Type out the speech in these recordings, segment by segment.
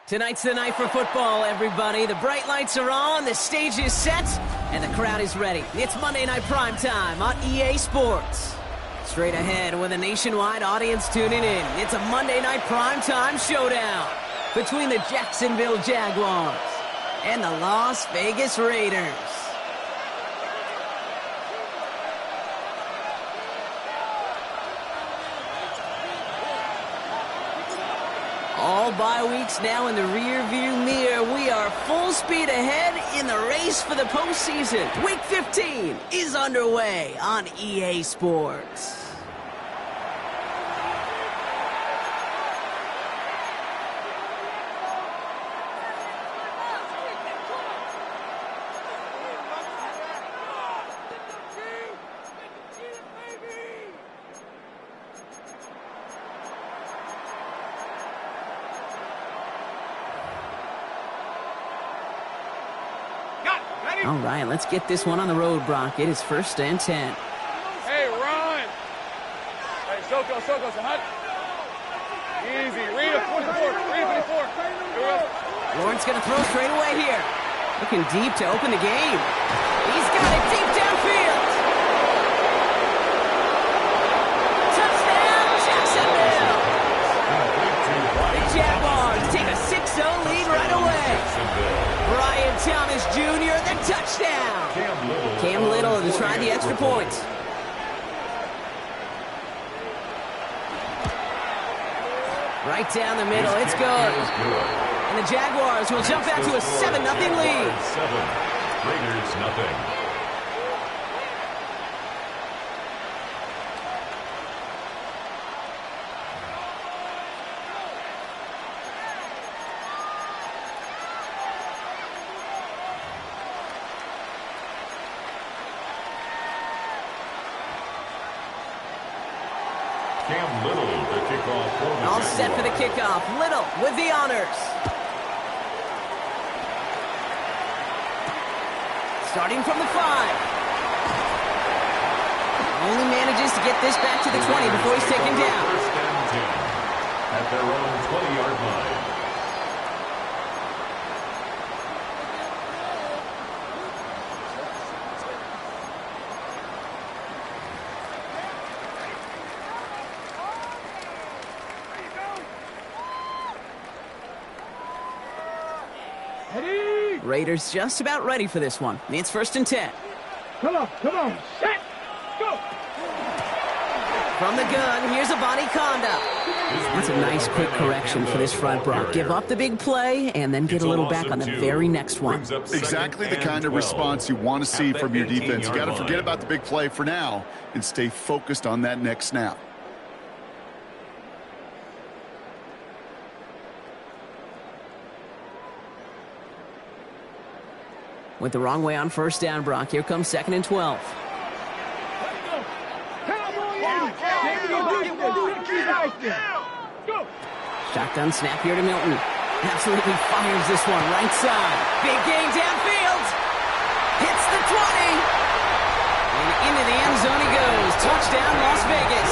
Tonight's the night for football, everybody. The bright lights are on, the stage is set, and the crowd is ready. It's Monday Night Primetime on EA Sports. Straight ahead with a nationwide audience tuning in, it's a Monday Night Primetime showdown between the Jacksonville Jaguars and the Las Vegas Raiders. All bye weeks now in the rear-view mirror. We are full speed ahead in the race for the postseason. Week 15 is underway on EA Sports. All right, let's get this one on the road, Brock. It is 1st and 10. Hey, Ron. Hey, Soko, hot. Easy. Read it, 44. Read it, 54. Lawrence going to throw straight away here. Looking deep to open the game. He's got it deep downfield. Touchdown, Jacksonville. The Jaguars take a 6-0 lead right away. Brian Thomas Jr., the touchdown. Cam Little to try the extra point. Right down the middle, it's good. And the Jaguars will jump out to a 7-0 lead. 7, Raiders nothing. Cam Little, the kickoff for the All set for the kickoff. Little with the honors. Starting from the 5. Only manages to get this back to the 20 before he's taken down. 1st and 10 at their own 20-yard line. Raiders just about ready for this one. It's 1st and 10. Come on. Set. Go. From the gun, here's a body conduct. That's a nice quick correction for this front, Brock. Give up the big play and then get a little back on the very next one. Exactly the kind of response you want to see from your defense. You got to forget about the big play for now and stay focused on that next snap. Went the wrong way on 1st down, Brock. Here comes 2nd and 12. Shotgun snap here to Milton. Absolutely fires this one right side. Big gain downfield. Hits the 20. And into the end zone he goes. Touchdown, Las Vegas.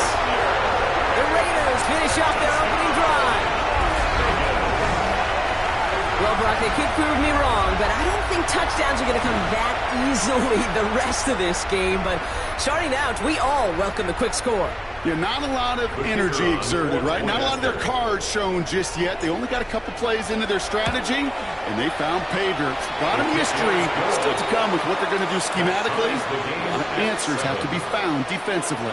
The Raiders finish off their opening drive. Well, Brock, they could prove me wrong, but I don't think touchdowns are going to come that easily the rest of this game. But starting out, we all welcome the quick score. Yeah, not a lot of energy exerted, right? Not a lot of their cards shown just yet. They only got a couple plays into their strategy, and they found pay dirt. A lot of mystery still to come with what they're going to do schematically. A lot of answers have to be found defensively.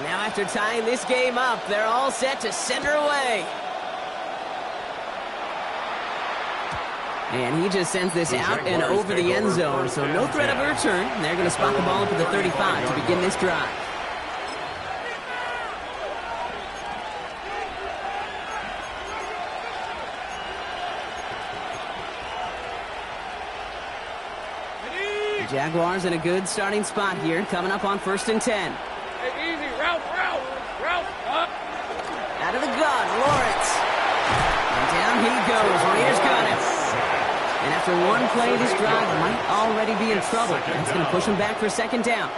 Now after tying this game up, they're all set to send her away. And he just sends this out and over the end zone, so no threat of a return. They're going to spot the ball up at the 35 to begin this drive. Jaguars in a good starting spot here, coming up on 1st and 10. Hey, easy. Route. Up. Out of the gun, Lawrence. And down he goes. Raiders got him. And after one play, this drive might already be in trouble. That's going to push him back for 2nd down.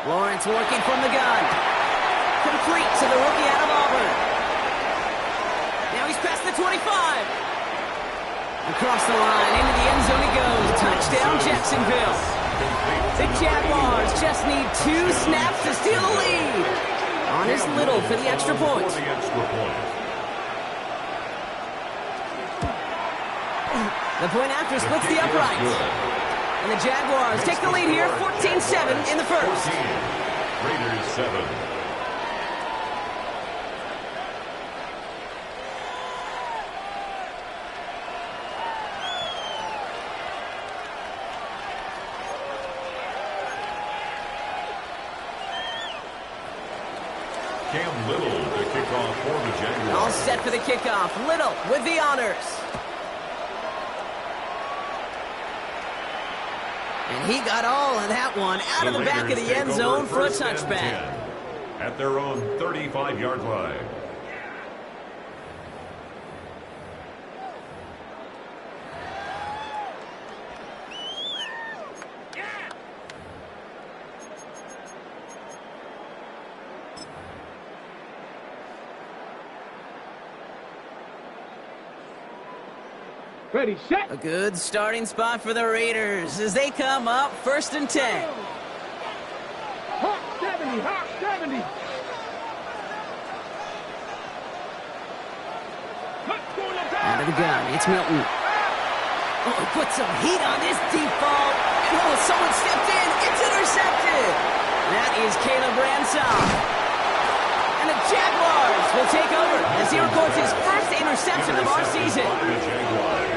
Lawrence working from the gun. Complete to the rookie out of Auburn. Now he's past the 25. Across the line, into the end zone he goes. Touchdown, Jacksonville. The Jaguars just need 2 snaps to steal the lead. On his Little for the extra point. The point after splits the uprights. And the Jaguars take the lead here, 14-7 in the first. Raiders 7. Cam Little to kick off for the Jaguars. All set for the kickoff. Little with the honors. And he got all of that one out of the back of the end zone for a touchback. At their own 35-yard line. Ready, set. A good starting spot for the Raiders as they come up 1st and 10. Hawk 70. Out of the gun, it's Milton. Oh, he put some heat on this deep ball. And oh, someone stepped in. It's intercepted. That is Caleb Ransom. And the Jaguars will take over as he records his first interception of our season.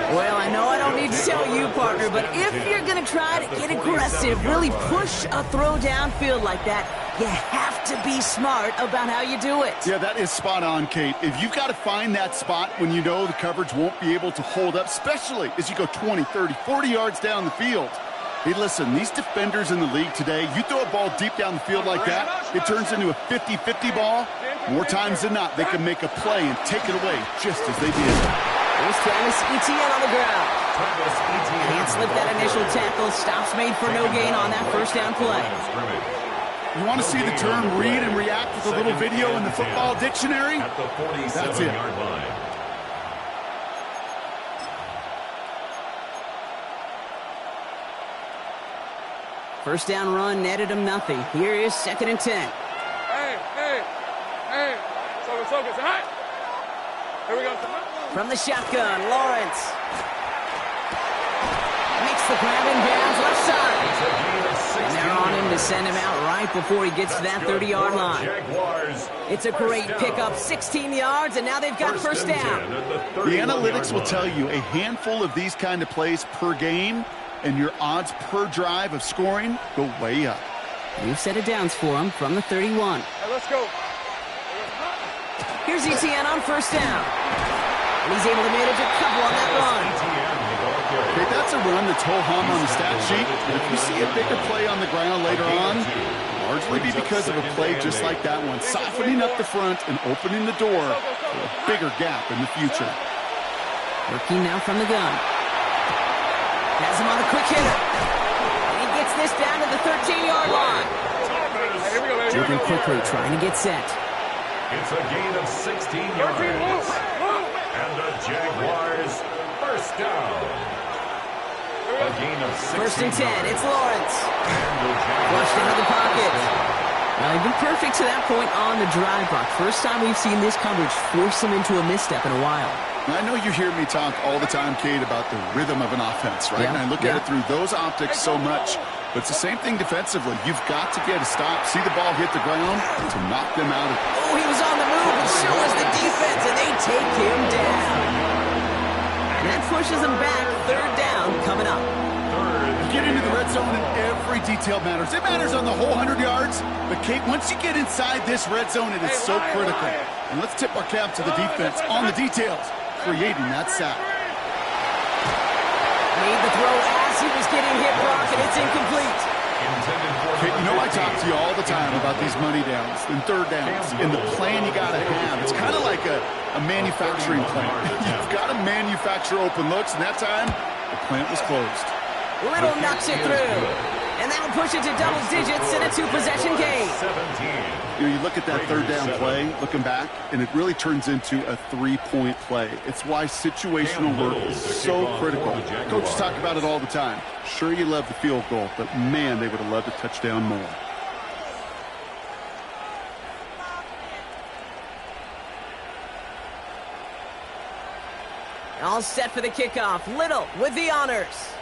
Well, I know I don't need to tell you, partner, but if you're going to try to get aggressive, really push a throw downfield like that, you have to be smart about how you do it. Yeah, that is spot on, Kate. If you've got to find that spot when you know the coverage won't be able to hold up, especially as you go 20, 30, 40 yards down the field. Hey, listen, these defenders in the league today, you throw a ball deep down the field like that, it turns into a 50-50 ball. More times than not, they can make a play and take it away just as they did. Here's Travis Etienne on the ground. Can't slip that initial tackle. Stops made for no gain on that 1st down play. You want to see the term read and react with a little video in the football dictionary? That's it. First down run netted him nothing. Here is 2nd and 10. Hey. Soka, say hi. Here we go. From the shotgun, Lawrence. Makes the grab in bounds left side. And they're on him to send him out right before he gets to that 30-yard line. It's a great pickup, 16 yards, and now they've got 1st down. The analytics will tell you a handful of these kind of plays per game, and your odds per drive of scoring go way up. New set of downs for him from the 31. Hey, let's go. Here's Etienne on 1st down. And he's able to manage a couple on that run. Okay, that's a run that's ho-hum on the stat sheet. But if you see a bigger play on the ground later on, largely be because of a play just like that one, softening up the front and opening the door for a bigger gap in the future. Working now from the gun. Has him on the quick hitter. And he gets this down to the 13-yard line. Moving quickly, trying to get set. It's a gain of 16 yards. And the Jaguars 1st down. A gain of 16 1st and 10. yards. It's Lawrence. Flushed into the pocket. Now, they've been perfect to that point on the drive block. First time we've seen this coverage force him into a misstep in a while. I know you hear me talk all the time, Kate, about the rhythm of an offense, right? Yeah, and I look at it through those optics so much. But it's the same thing defensively. You've got to get a stop, see the ball hit the ground to knock them out of it. Oh, he was on the move, and so was the defense, and they take him down. And that pushes him back. 3rd down coming up. You get into the red zone, and every detail matters. It matters on the whole 100 yards. But, Kate, once you get inside this red zone, it is so critical. And let's tip our cap to the defense on the details, creating that sack. Made the throw as he was getting hit, Brock, and it's incomplete. Okay, you know I talk to you all the time about these money downs and third downs and the plan you got to have. It's kind of like a manufacturing plant. You've got to manufacture open looks, and that time, the plant was closed. Little knocks it through. And that'll push it to double digits in a two-possession game. You know, you look at that third down play, looking back, and it really turns into a three-point play. It's why situational work is so critical. Coaches talk about it all the time. Sure, you love the field goal, but man, they would have loved a touchdown more. All set for the kickoff. Little with the honors.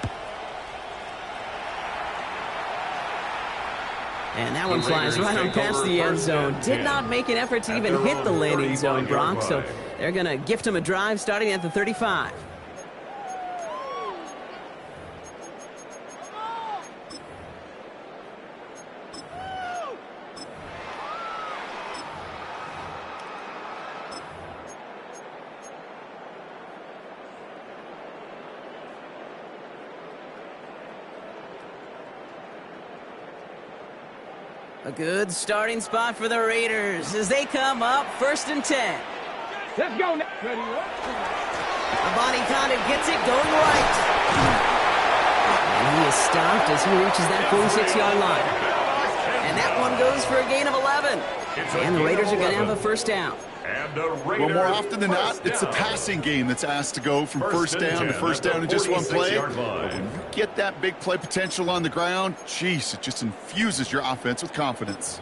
And that one flies right on past the end zone. Did not make an effort to even hit the landing zone, Brock. So they're going to gift him a drive starting at the 35. A good starting spot for the Raiders as they come up 1st and 10. Let's go. Abani gets it going right. And he is stopped as he reaches that 46-yard line. And that one goes for a gain of 11. And the Raiders are going to have a first down. Well, more often than not, it's the passing game that's asked to go from first down to first down in just one play. But when you get that big play potential on the ground, geez, it just infuses your offense with confidence.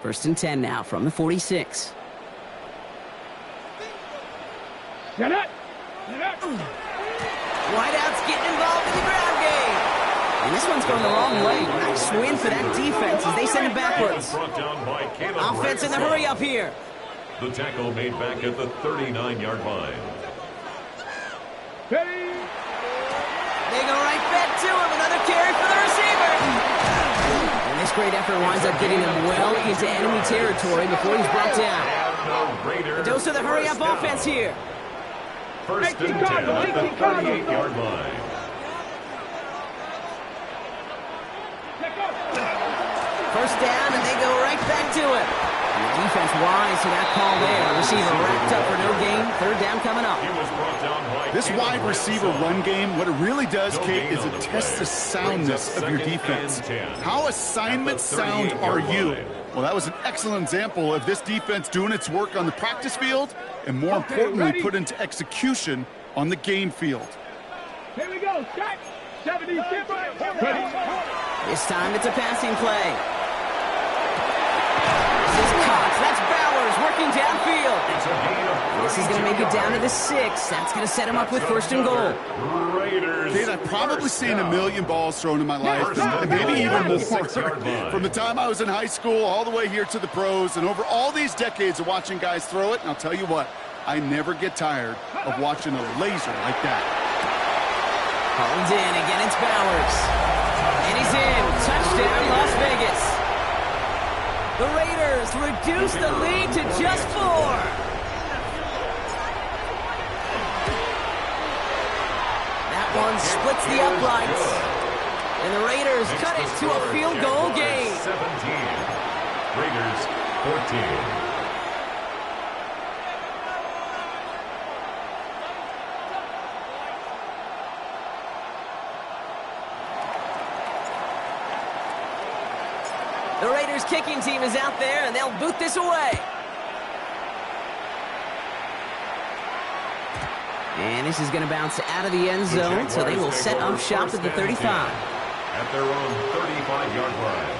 First and 10 now from the 46. Wideouts getting involved in the ground game. And this one's going the wrong way. Nice win for that defense as they send it backwards. Offense in the hurry up here. The tackle made back at the 39-yard line. They go right back to him. Another carry for the receiver. And this great effort winds up getting him well into enemy territory before he's brought down. A dose of the hurry up offense here. First and 10 at the 38-yard line. First down, and they go right back to it. And the defense wise to that call there. Receiver wrapped up for no gain. Third down coming up. This wide receiver run game, what it really does, Kate, is it tests the soundness of your defense. How assignment sound are you? Well, that was an excellent example of this defense doing its work on the practice field and, more importantly, put into execution on the game field. Here we go. Shot. 70. This time it's a passing play. This is Cox. That's Bowers working downfield. This is going to make it down to the 6. That's going to set him up with first and goal. Kate, I've probably seen a million balls thrown in my life, and maybe even more. From the time I was in high school all the way here to the pros, and over all these decades of watching guys throw it, and I'll tell you what, I never get tired of watching a laser like that. Hauled in. Again, it's Bowers. And he's in. Touchdown, Las Vegas. The Raiders reduce the lead to just 4. That one splits the uprights. And the Raiders cut it to a field goal game. 17. Raiders 14. The Raiders kicking team is out there, and they'll boot this away. And this is going to bounce out of the end zone, so they will set up shop at the 35. At their own 35-yard line.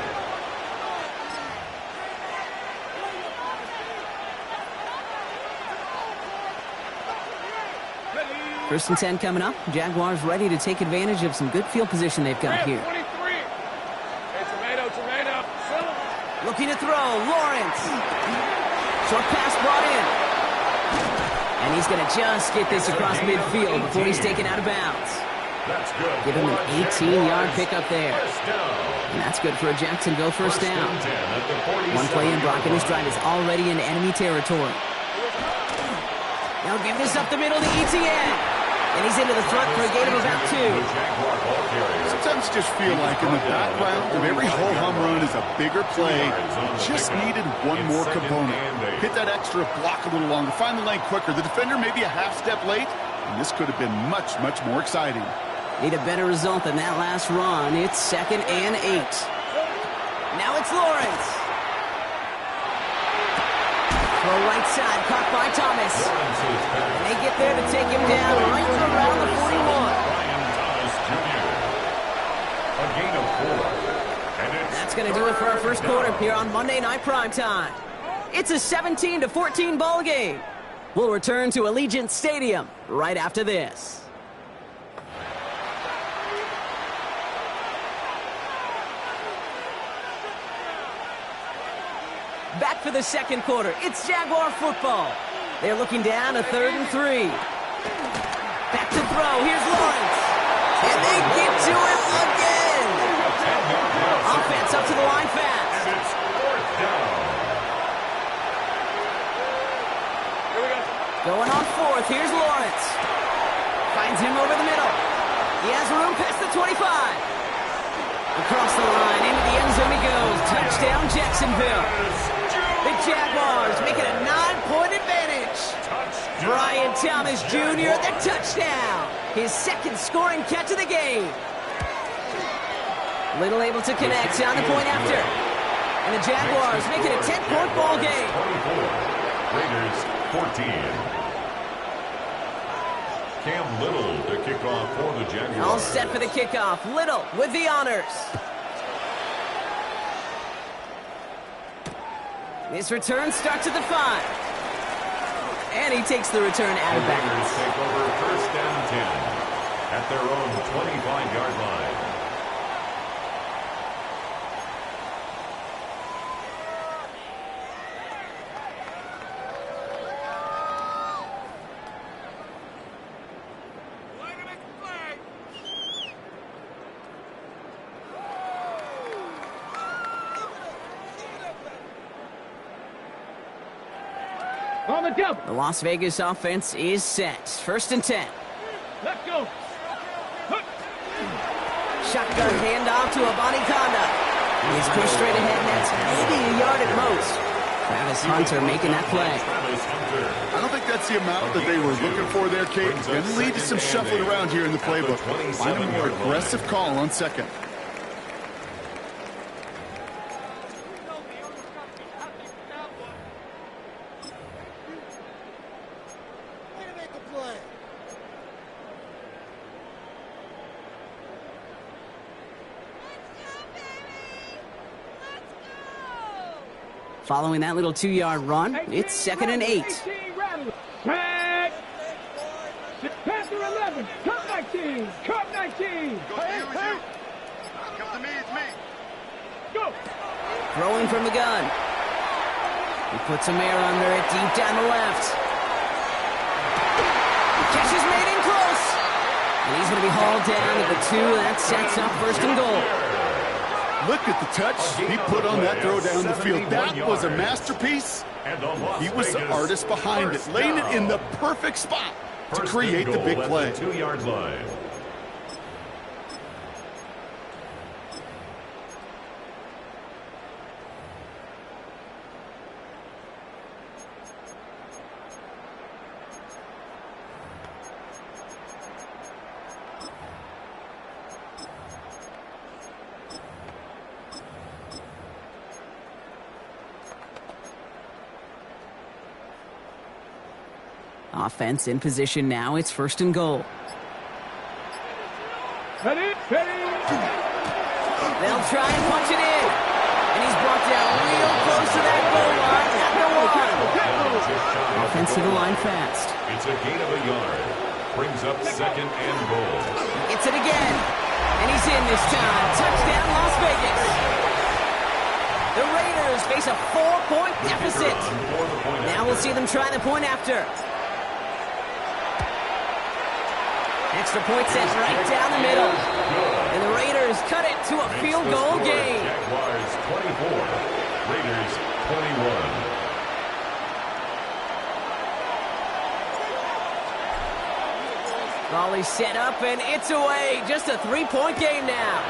First and 10 coming up. Jaguars ready to take advantage of some good field position they've got here. Looking to throw, Lawrence. Short pass brought in. And he's going to just get this across midfield before he's taken out of bounds. That's good. Give him an 18-yard pickup there. First down. And that's good for a Jacksonville first down. and 10 at the 47. One play in, Brock, and his drive is already in enemy territory. They'll give this up the middle to ETN. And he's into the front for a gain of about 2. Sometimes you just feel like in the background of every ho-hum run is a bigger play. Just needed one more component. Hit that extra block a little longer. Find the lane quicker. The defender may be a half step late, and this could have been much, much more exciting. Need a better result than that last run. It's 2nd and 8. Now it's Lawrence. Throw right side, caught by Thomas. And they get there to take him down right around the 41. A gain of 4. And That's going to do it for our first quarter here on Monday Night Primetime. It's a 17-14 ball game. We'll return to Allegiant Stadium right after this. Back for the second quarter. It's Jaguar football. They're looking down a 3rd and 3. Back to throw. Here's Lawrence. And they get to him again. Offense up to the line fast. And it's 4th down. Going on 4th. Here's Lawrence. Finds him over the middle. He has room past the 25. Across the line, into the end zone he goes. Touchdown, Jacksonville. The Jaguars make it a 9-point advantage. Brian Thomas Jr., the touchdown. His 2nd scoring catch of the game. Little able to connect on the point after. And the Jaguars make it a 10-point ball game. 24. Raiders 14. Cam Little to kick off for the Jaguars. All set for the kickoff. Little with the honors. This return starts at the 5. And he takes the return out of The Raiders bounds. take over 1st and 10 at their own 25-yard line. The Las Vegas offense is set. 1st and 10. Let's go. Shotgun handoff to Abanikanda. He's pushed straight ahead, and that's maybe a yard at most. Travis Hunter making that play. I don't think that's the amount that they were looking for there, Kate. Going to lead to some shuffling around here in the playbook. Find a more aggressive call on 2nd. Following that little 2-yard run, it's 2nd and 8. Tag. Panther 11. Cut 19. Cut 19. Come to me, it's me. Go. Throwing from the gun. He puts some air under it deep down the left. Catch is made in close. And he's going to be hauled down at the 2. That sets up 1st and goal. Look at the touch he put on that throw down the field. That was a masterpiece. He was the artist behind it, laying it in the perfect spot to create the big play. 2-yard line. Offense in position now. It's 1st and goal. Ready. They'll try and punch it in. And he's brought down real close to that goal line at the 1. Offense to the line fast. It's a gain of a yard. Brings up 2nd and goal. Gets it again. And he's in this time. Touchdown, Las Vegas. The Raiders face a 4-point deficit. Now we'll see them try the point after. extra point sent right down the middle. And the Raiders cut it to a field goal game. Jaguars 24, Raiders 21. Volley set up, and it's away. Just a 3-point game now.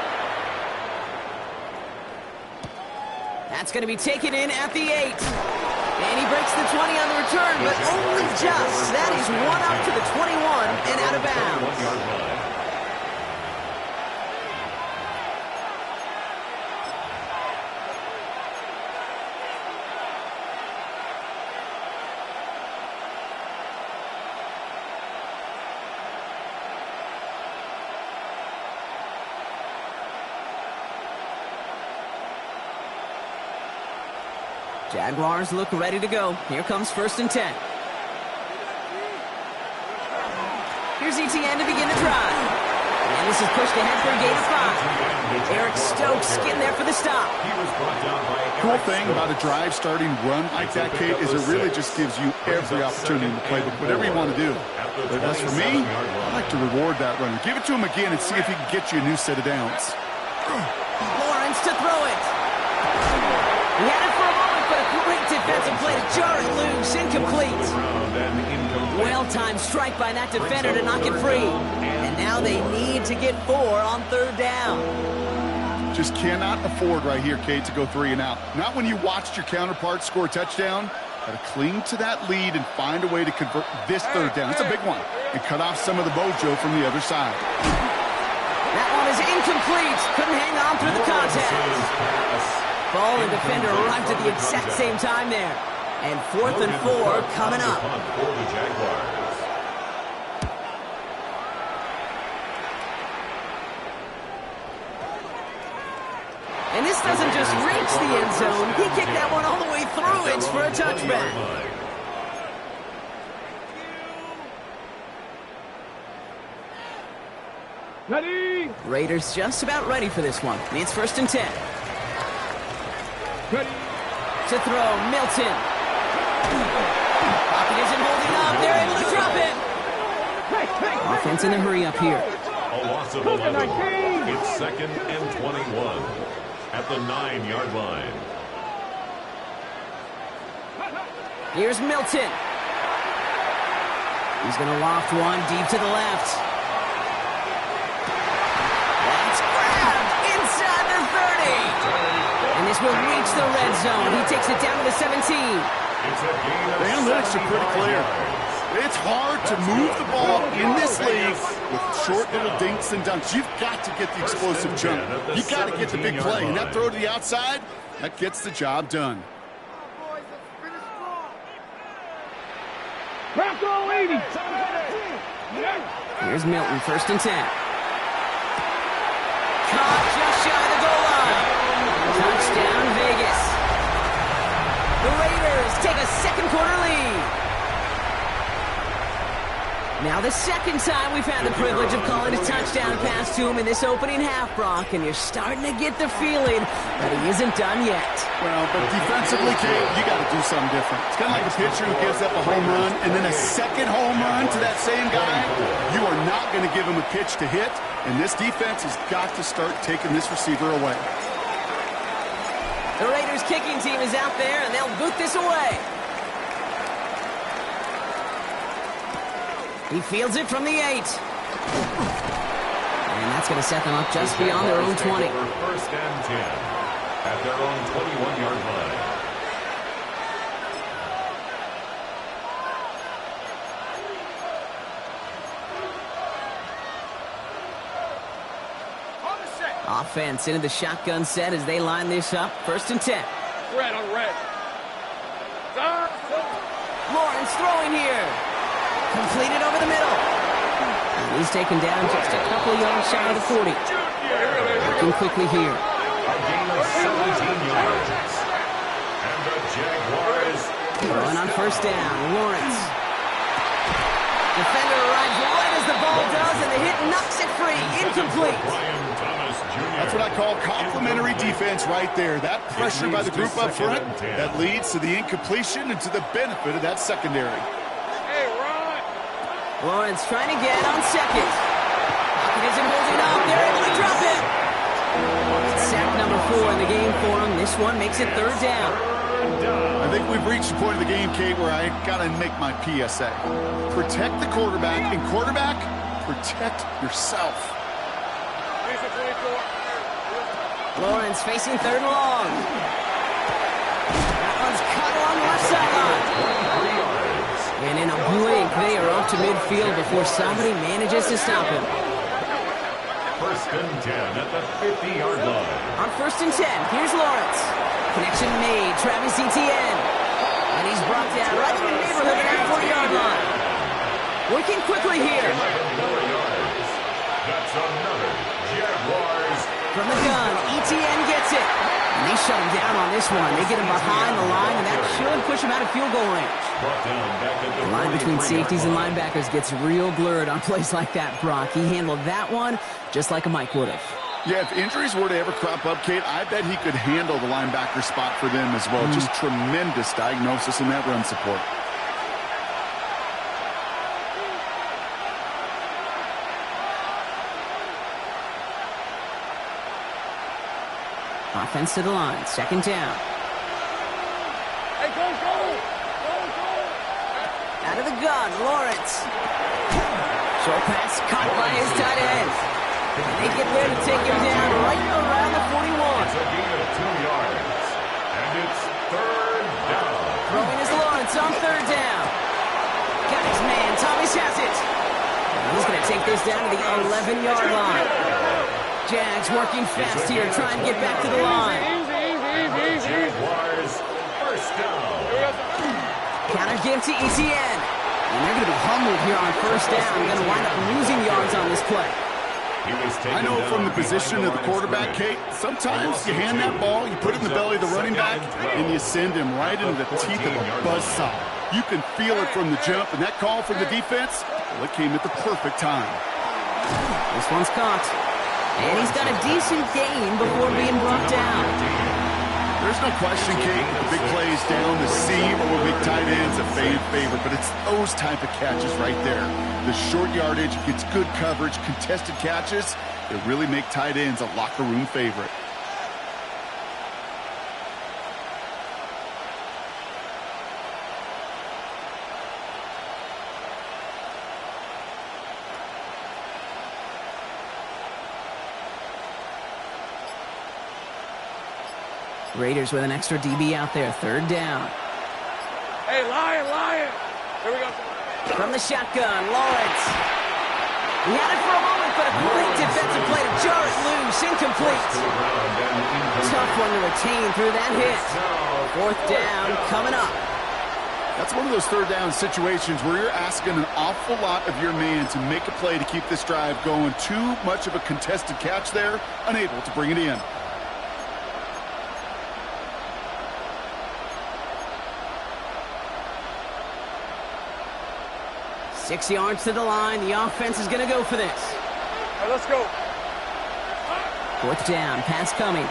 That's going to be taken in at the 8. And he breaks the 20 on the return, but only just. That is one up to the 21 and out of bounds. Jaguars look ready to go. Here comes 1st and 10. Here's ETN to begin the drive. And this is pushed ahead for a gain of 5. Eric Stokes getting there for the stop. Cool thing about a drive starting run like that, Kate, is it really just gives you every opportunity in the playbook, whatever you want to do. But as for me, I like to reward that runner. Give it to him again and see if he can get you a new set of downs. Lawrence to throw it. He had it for a moment, but a great defensive play to jar it loose. Incomplete. Well-timed strike by that defender to knock it free. And now they need to get 4 on 3rd down. Just cannot afford right here, Kate, to go 3 and out. Not when you watched your counterpart score a touchdown. Got to cling to that lead and find a way to convert this 3rd down. It's a big one. And cut off some of the mojo from the other side. That one is incomplete. Couldn't hang on through the contact. Ball and defender arrived at the exact same time there. And 4th and 4 coming up. And this doesn't just reach the end zone. He kicked that one all the way through. It's for a touchback. Ready. Raiders just about ready for this one. It's 1st and 10. Ready. To throw, Milton. Pocket isn't holding up. They're able to drop it. Offense in a hurry up here. A loss of 11. It's 2nd and 21 at the 9-yard line. Here's Milton. He's going to loft one deep to the left. That's grabbed inside the 30. And this will reach the red zone. He takes it down to the 17. The analytics are pretty clear. It's hard to move the ball in this league with short little dinks and dunks. You've got to get the explosive jump. You've got to get the big play. And that throw to the outside, that gets the job done. Here's Milton, 1st and 10. Caught just shy of the goal line. Touchdown, Vegas. The Raiders take a 2nd quarter lead. Now the 2nd time we've had the privilege of calling a touchdown pass to him in this opening half, Brock, and you're starting to get the feeling that he isn't done yet. Well, but defensively, Kate, you got to do something different. It's kind of like a pitcher who gives up a home run and then a 2nd home run to that same guy. You are not going to give him a pitch to hit, and this defense has got to start taking this receiver away. The Raiders kicking team is out there, and they'll boot this away. He fields it from the 8. And that's going to set them up just beyond their own 20. 1st and 10 at their own 21-yard line. Offense into the shotgun set as they line this up. 1st and 10. Red on red. Lawrence throwing here. Completed over the middle. And he's taken down just a couple of yards shy of the 40. Working quickly here. A gain of 17 yards. And the Jaguars Throwing on 1st down. Lawrence. Defender arrives right as the ball does, and the hit knocks it free. Incomplete. That's what I call complimentary defense right there. That pressure by the group up front, that leads to the incompletion and to the benefit of that secondary. Hey, Ron. Lawrence trying to get on 2nd. isn't holding up. They're able to drop it. Sack number 4 in the game for him. This one makes it third down. I think we've reached the point of the game, Kate, where I got to make my PSA. Protect the quarterback, and quarterback, protect yourself. Lawrence facing third and long. That one's cut along the left sideline. And in a blink, they are off to midfield before somebody manages to stop him. First and 10 at the 50-yard line. On first and 10, here's Lawrence. Connection made, Travis Etienne. And he's brought down right in the neighborhood of that 40-yard line. Working quickly here. 11 more yards. That's another Jaguars. From the gun, Etienne gets it. And they shut him down on this one. They get him behind the line, and that should push him out of field goal range. Brought down back at The line between safeties and linebackers gets real blurred on plays like that, Brock. He handled that one just like a Mike would have. Yeah, if injuries were to ever crop up, Kate, I bet he could handle the linebacker spot for them as well. Just tremendous diagnosis in that run support. Offense to the line, second down. Hey, go! Out of the gun, Lawrence. Short pass caught by his tight end. And they get there to take him down right around the 41. It's a gain of 2 yards. And it's third down. Throwing is Lawrence on third down. Got his man, Thomas has it. And he's going to take this down to the 11-yard line. Jags working fast here, trying to get back to the line. Easy. Jaguars first down. Counter give to Etienne. And they're going to be humbled here on first down. They're going to wind up losing yards on this play. I know from the position of the quarterback, Kate, sometimes you hand that ball, you put it in the belly of the running back, and you send him right into the teeth of a buzzsaw. You can feel it from the jump, and that call from the defense, well, it came at the perfect time. This one's caught. And he's got a decent gain before being brought down. There's no question, Kate, the big plays down the seam or with big tight ends, a fan favorite, but it's those type of catches right there. The short yardage, gets good coverage, contested catches, that really make tight ends a locker room favorite. Raiders with an extra DB out there, third down. Hey, Lion! Here we go. From the shotgun, Lawrence. He had it for a moment, but a great defensive play to jar it loose, incomplete. Tough one to retain through that hit. Fourth down coming up. That's one of those third down situations where you're asking an awful lot of your man to make a play to keep this drive going. Too much of a contested catch there, unable to bring it in. 6 yards to the line. The offense is going to go for this. All right, let's go. Fourth down. Pass coming.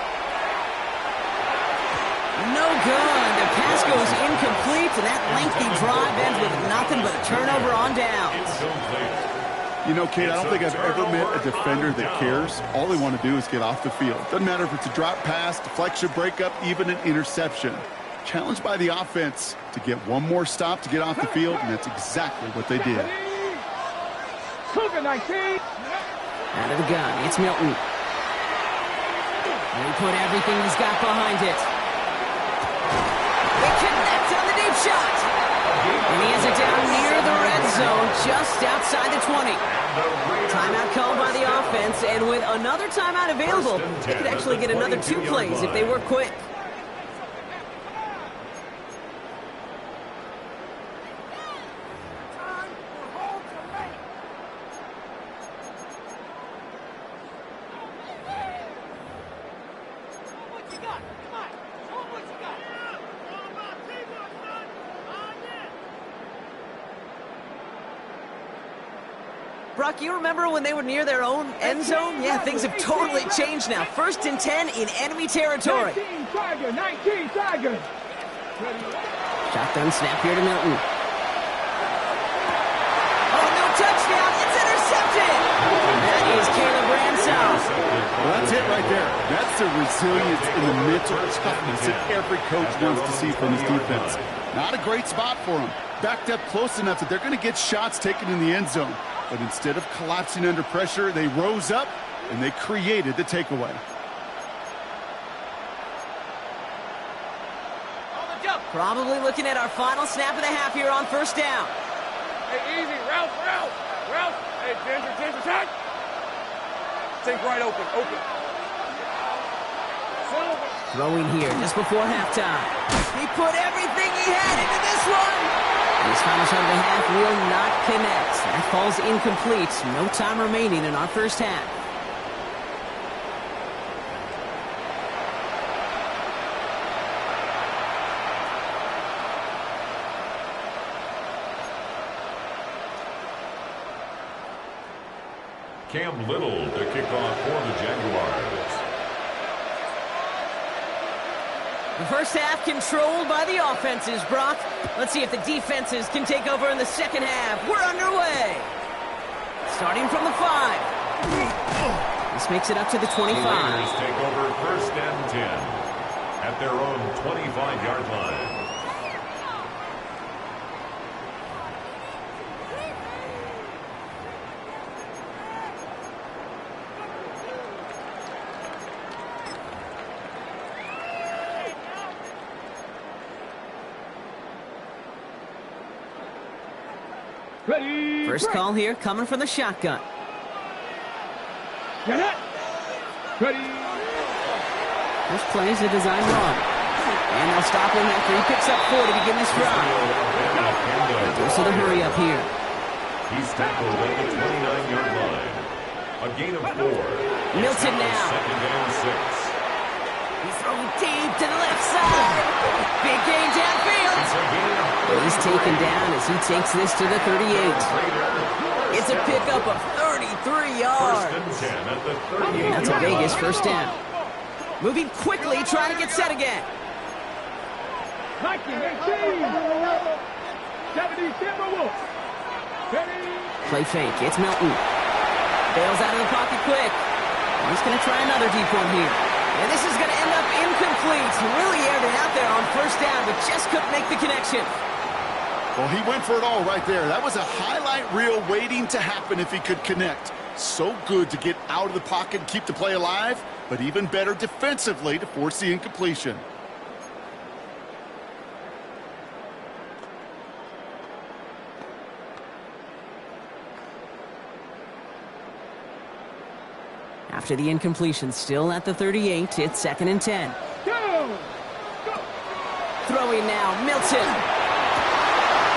No good. The pass goes incomplete, and that lengthy drive ends with nothing but a turnover on downs. You know, Kate, I don't think I've ever met a defender that cares. All they want to do is get off the field. Doesn't matter if it's a drop pass, deflection, breakup, even an interception. Challenged by the offense to get one more stop to get off the field, and that's exactly what they did. Out of the gun, it's Milton. And he put everything he's got behind it. They connect on the deep shot. And he has it down near the red zone, just outside the 20. Timeout called by the offense, and with another timeout available, they could actually get another 2 plays if they were quick. Brock, you remember when they were near their own end zone? Yeah, things have totally changed now. First and 10 in enemy territory. 19 Tiger. Shotgun snap here to Milton. Oh, no touchdown. It's intercepted. That is Caleb Ransom. Well, that's it right there. That's the resilience and the mental toughness that every coach wants to see from his defense. Not a great spot for him. Backed up close enough that they're going to get shots taken in the end zone. But instead of collapsing under pressure, they rose up and they created the takeaway. Probably looking at our final snap of the half here on first down. Hey, easy. Route. Hey, Ginger, attack. Take right open. Throwing here just before halftime. He put everything he had into this one. This final shot of the half will not connect. That falls incomplete. No time remaining in our first half. Cam Little to kick off for the Jaguars. The first half controlled by the offenses, Brock. Let's see if the defenses can take over in the second half. We're underway. Starting from the 5. This makes it up to the 25. The Raiders take over first and 10 at their own 25-yard line. First call here coming from the shotgun. Get it. Ready. This play is a design run. And they'll stop him after he picks up 4 to begin this drive. So the hurry up here. He's tackled at the 29-yard line. A gain of 4. Milton now. Second down 6. He's throwing deep to the left side. Big gain downfield. He's taken down as he takes this to the 38. It's a pickup of 33 yards. First and 10 at the 38. That's a Vegas first down. Moving quickly, trying to get set again. Play fake. It's Milton. Bails out of the pocket quick. He's going to try another deep one here. And this is going to end up incomplete. Really aired it out there on first down, but just couldn't make the connection. Well, he went for it all right there. That was a highlight reel waiting to happen if he could connect. So good to get out of the pocket and keep the play alive, but even better defensively to force the incompletion. After the incompletion, still at the 38, it's second and 10. Go. Throwing now, Milton.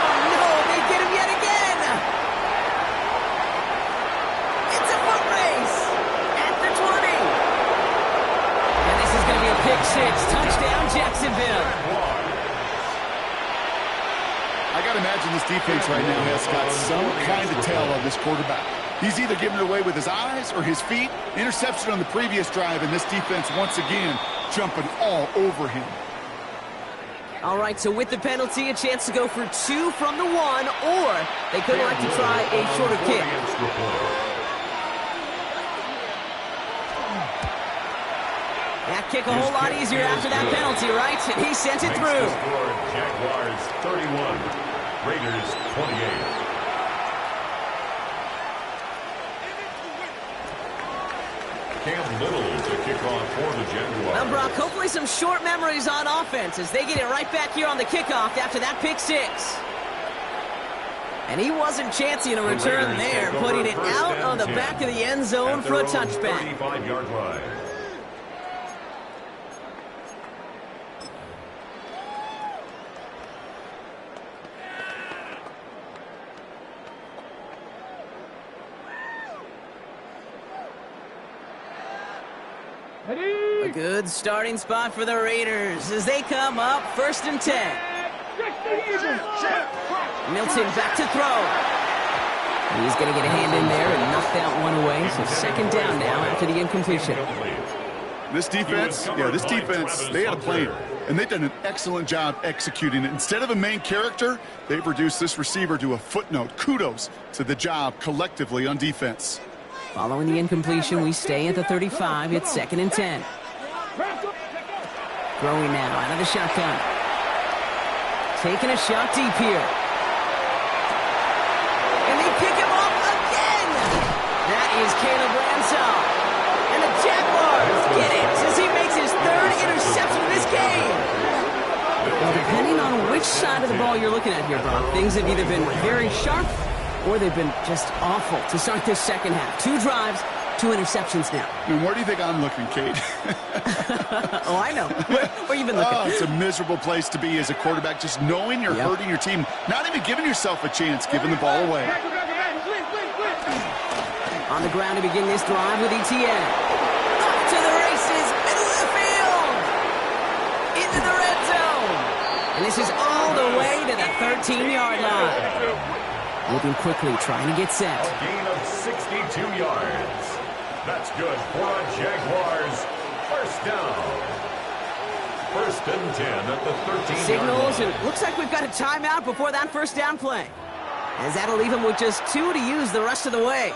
Oh no, they get him yet again. It's a foot race at the 20. And this is going to be a pick 6. Touchdown, Jacksonville. I got to imagine this defense right now has got some kind of tell on this quarterback. He's either giving it away with his eyes or his feet. Interception on the previous drive, and this defense once again jumping all over him. All right, so with the penalty, a chance to go for 2 from the 1, or they could like to try a shorter kick. That kick a whole lot easier after that penalty, right? And he sent it through. Jaguars 31, Raiders 28. Cam Little to kick off for the Jaguars. Well, Brock, hopefully some short memories on offense as they get it right back here on the kickoff after that pick 6. And he wasn't chancing a return there, putting it out on the back of the end zone for a touchback. 35-yard line. A good starting spot for the Raiders as they come up first and 10. Milton back to throw. He's going to get a hand in there and knock that one away. So second down now after the incompletion. This defense, they had a plan. And they've done an excellent job executing it. Instead of a main character, they've reduced this receiver to a footnote. Kudos to the job collectively on defense. Following the incompletion, we stay at the 35. It's 2nd and 10. Throwing now out of the shotgun. Taking a shot deep here. And they pick him up again. That is Caleb Ransall. And the Jaguars get it as he makes his 3rd interception of this game. Well, depending on which side of the ball you're looking at here, Brock, things have either been very sharp or they've been just awful to start this second half. 2 drives, 2 interceptions now. And where do you think I'm looking, Kate? Oh, I know. Where you been looking? Oh, it's a miserable place to be as a quarterback, just knowing you're hurting your team, not even giving yourself a chance, giving the ball away. On the ground to begin this drive with Etienne. Up to the races, middle of the field. Into the red zone. And this is all the way to the 13-yard line. Moving quickly, trying to get set. A gain of 62 yards. That's good for a Jaguars first down. 1st and 10 at the 13-yard Signals, line. and looks like we've got a timeout before that first down play. As that'll leave him with just 2 to use the rest of the way.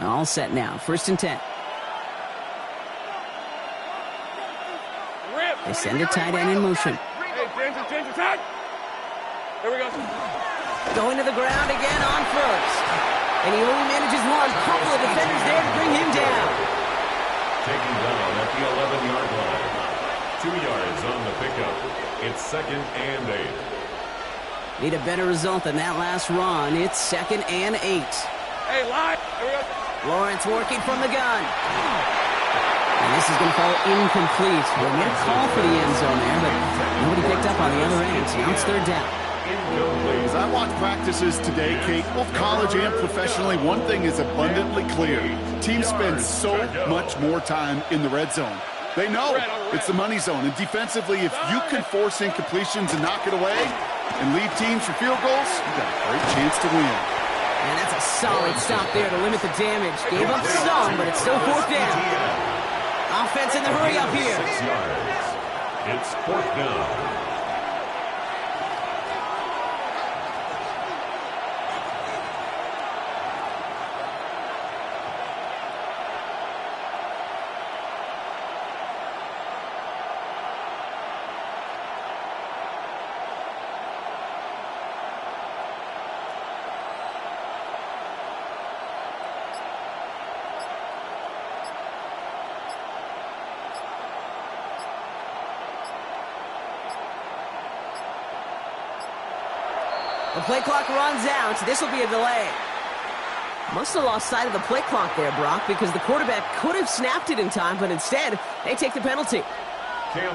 All set now. 1st and 10. They send a tight end in motion. Hey, attention, attack! There we go. Going to the ground again on 1st. And he only manages one. Couple of defenders there to bring him down. Taking down at the 11-yard line. 2 yards on the pickup. It's 2nd and 8. Need a better result than that last run. It's 2nd and 8. Hey, line! There we go. Lawrence working from the gun. And this is going to fall incomplete. They made a call for the end zone there, but nobody picked up on the other end. So now it's 3rd down. As I watch practices today, Kate, both college and professionally, one thing is abundantly clear. Teams spend so much more time in the red zone. They know it's the money zone. And defensively, if you can force incompletions and knock it away and lead teams for field goals, you've got a great chance to win. And that's a solid stop there to limit the damage. Gave up some, but it's still 4th down. Offense in the hurry up here. 6 yards. It's 4th down. The play clock runs out. This will be a delay. Must have lost sight of the play clock there, Brock, because the quarterback could have snapped it in time, but instead, they take the penalty.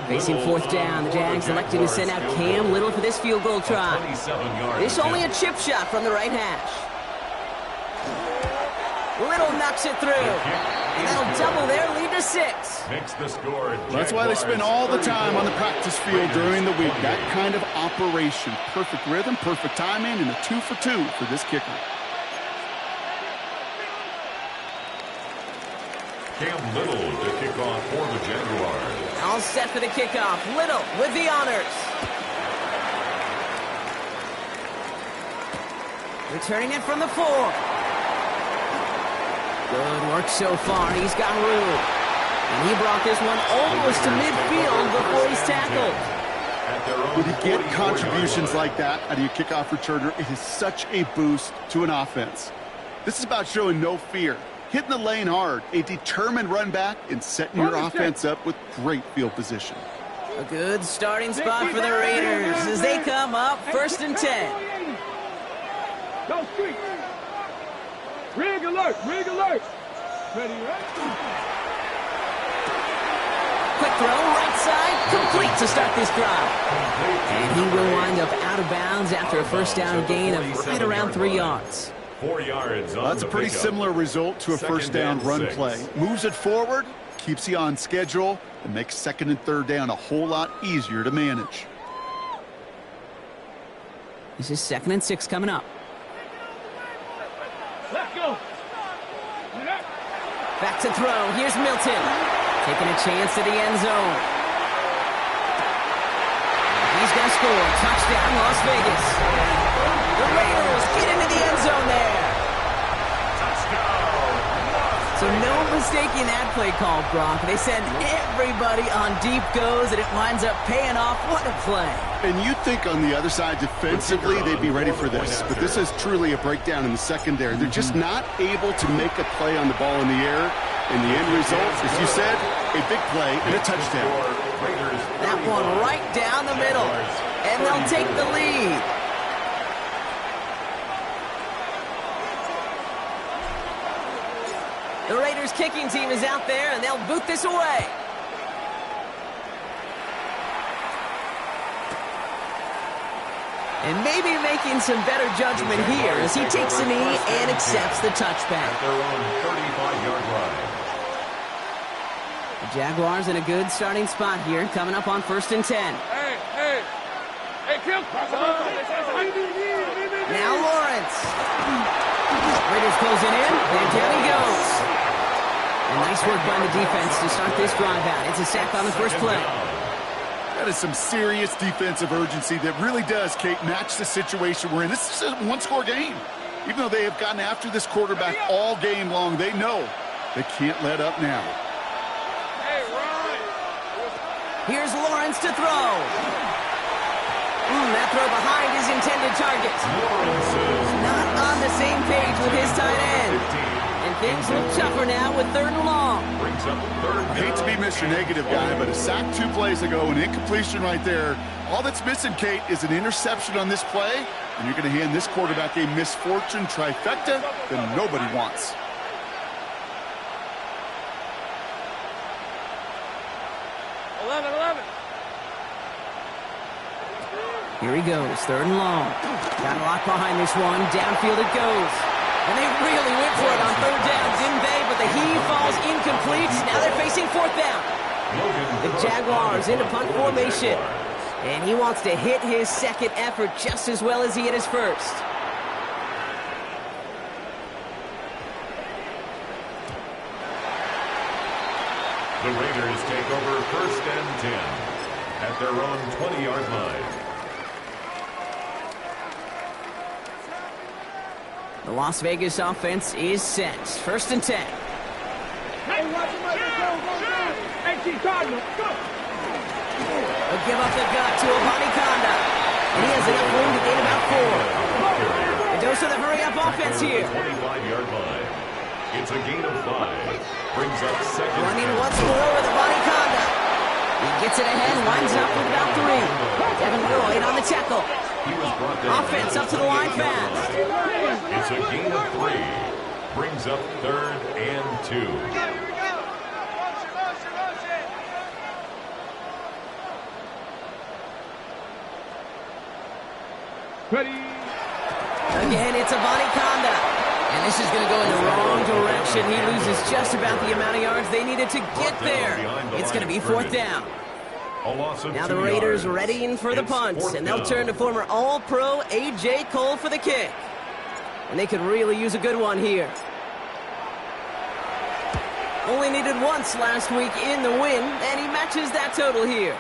Facing 4th down, the Jags electing to send out Cam Little for this field goal try. This only a chip shot from the right hash. Little knocks it through. And that'll double their lead to 6. Makes the score. That's why they spend all the time on the practice field during the week. That kind of operation. Perfect rhythm, perfect timing, and a 2 for 2 for this kicker. Cam Little to kick off for the Jaguars. All set for the kickoff. Little with the honors. Returning it from the 4. Good work so far. He's got room. And he brought this one almost to midfield before he's tackled. When you get contributions like that out of your kickoff returner, it is such a boost to an offense. This is about showing no fear, hitting the lane hard, a determined run back, and setting your offense up with great field position. A good starting spot for the Raiders as they come up 1st and 10. Go street. Rig alert, rig alert. Ready, right? Quick throw, right side, complete to start this drive. And he will wind up out of bounds after a first down gain of right around 3 yards. 4 yards on That's a pretty similar result to a first down run play. Moves it forward, keeps you on schedule, and makes 2nd and 3rd down a whole lot easier to manage. This is 2nd and 6 coming up. To throw, here's Milton. Taking a chance to the end zone. He's going to score. Touchdown, Las Vegas. The Raiders get into the end zone there. So no mistaking that play call, Brock. They send everybody on deep goes, and it winds up paying off. What a play. And you'd think on the other side, defensively, they'd be ready for this. But this is truly a breakdown in the secondary. They're just not able to make a play on the ball in the air. And the end result, as you said, a big play and a touchdown. That one right down the middle. And they'll take the lead. The Raiders kicking team is out there, and they'll boot this away. And maybe making some better judgment here as he takes the knee and accepts the touchback. At their own 35-yard line. The Jaguars in a good starting spot here, coming up on 1st and 10. Hey, kill. Now Lawrence. Raiders closing in, and down he goes. And nice work by the defense to start this drive out. It's a sack on the first play. That is some serious defensive urgency that really does, Kate, match the situation we're in. This is a one-score game. Even though they have gotten after this quarterback all game long, they know they can't let up now. Hey, Ryan. Here's Lawrence to throw. That throw behind his intended target. Not on the same page with his tight end. And things look tougher now with 3rd and long. Brings up 3rd I hate to be Mr. Negative guy, but a sack 2 plays ago, an incompletion right there. All that's missing, Kate, is an interception on this play, and you're going to hand this quarterback a misfortune trifecta that nobody wants. Here he goes, 3rd and long. Got a lock behind this one. Downfield it goes. And they really went for it on 3rd down, didn't they? But the heave falls incomplete. Now they're facing 4th down. The Jaguars into punt formation. And he wants to hit his second effort just as well as he hit his first. The Raiders take over 1st and 10 at their own 20-yard line. The Las Vegas offense is set. 1st and 10. They'll give up the gut to Abani Conda. And he has enough room to gain about 4. A dose of the hurry-up offense here. 25-yard line. It's a gain of 5. Brings up 2nd. Running once more with Abani Conda. He gets it ahead, winds up with about 3. Devin Lloyd on the tackle. Offense up to the line fast. It's a gain of 3. Brings up 3rd and 2. Again, it's Abani Conda. And this is going to go in the wrong direction. He loses just about the amount of yards they needed to get there. It's going to be 4th down. Now the Raiders readying for the punt, and they'll turn to former All-Pro A.J. Cole for the kick. And they could really use a good one here. Only needed once last week in the win, and he matches that total here.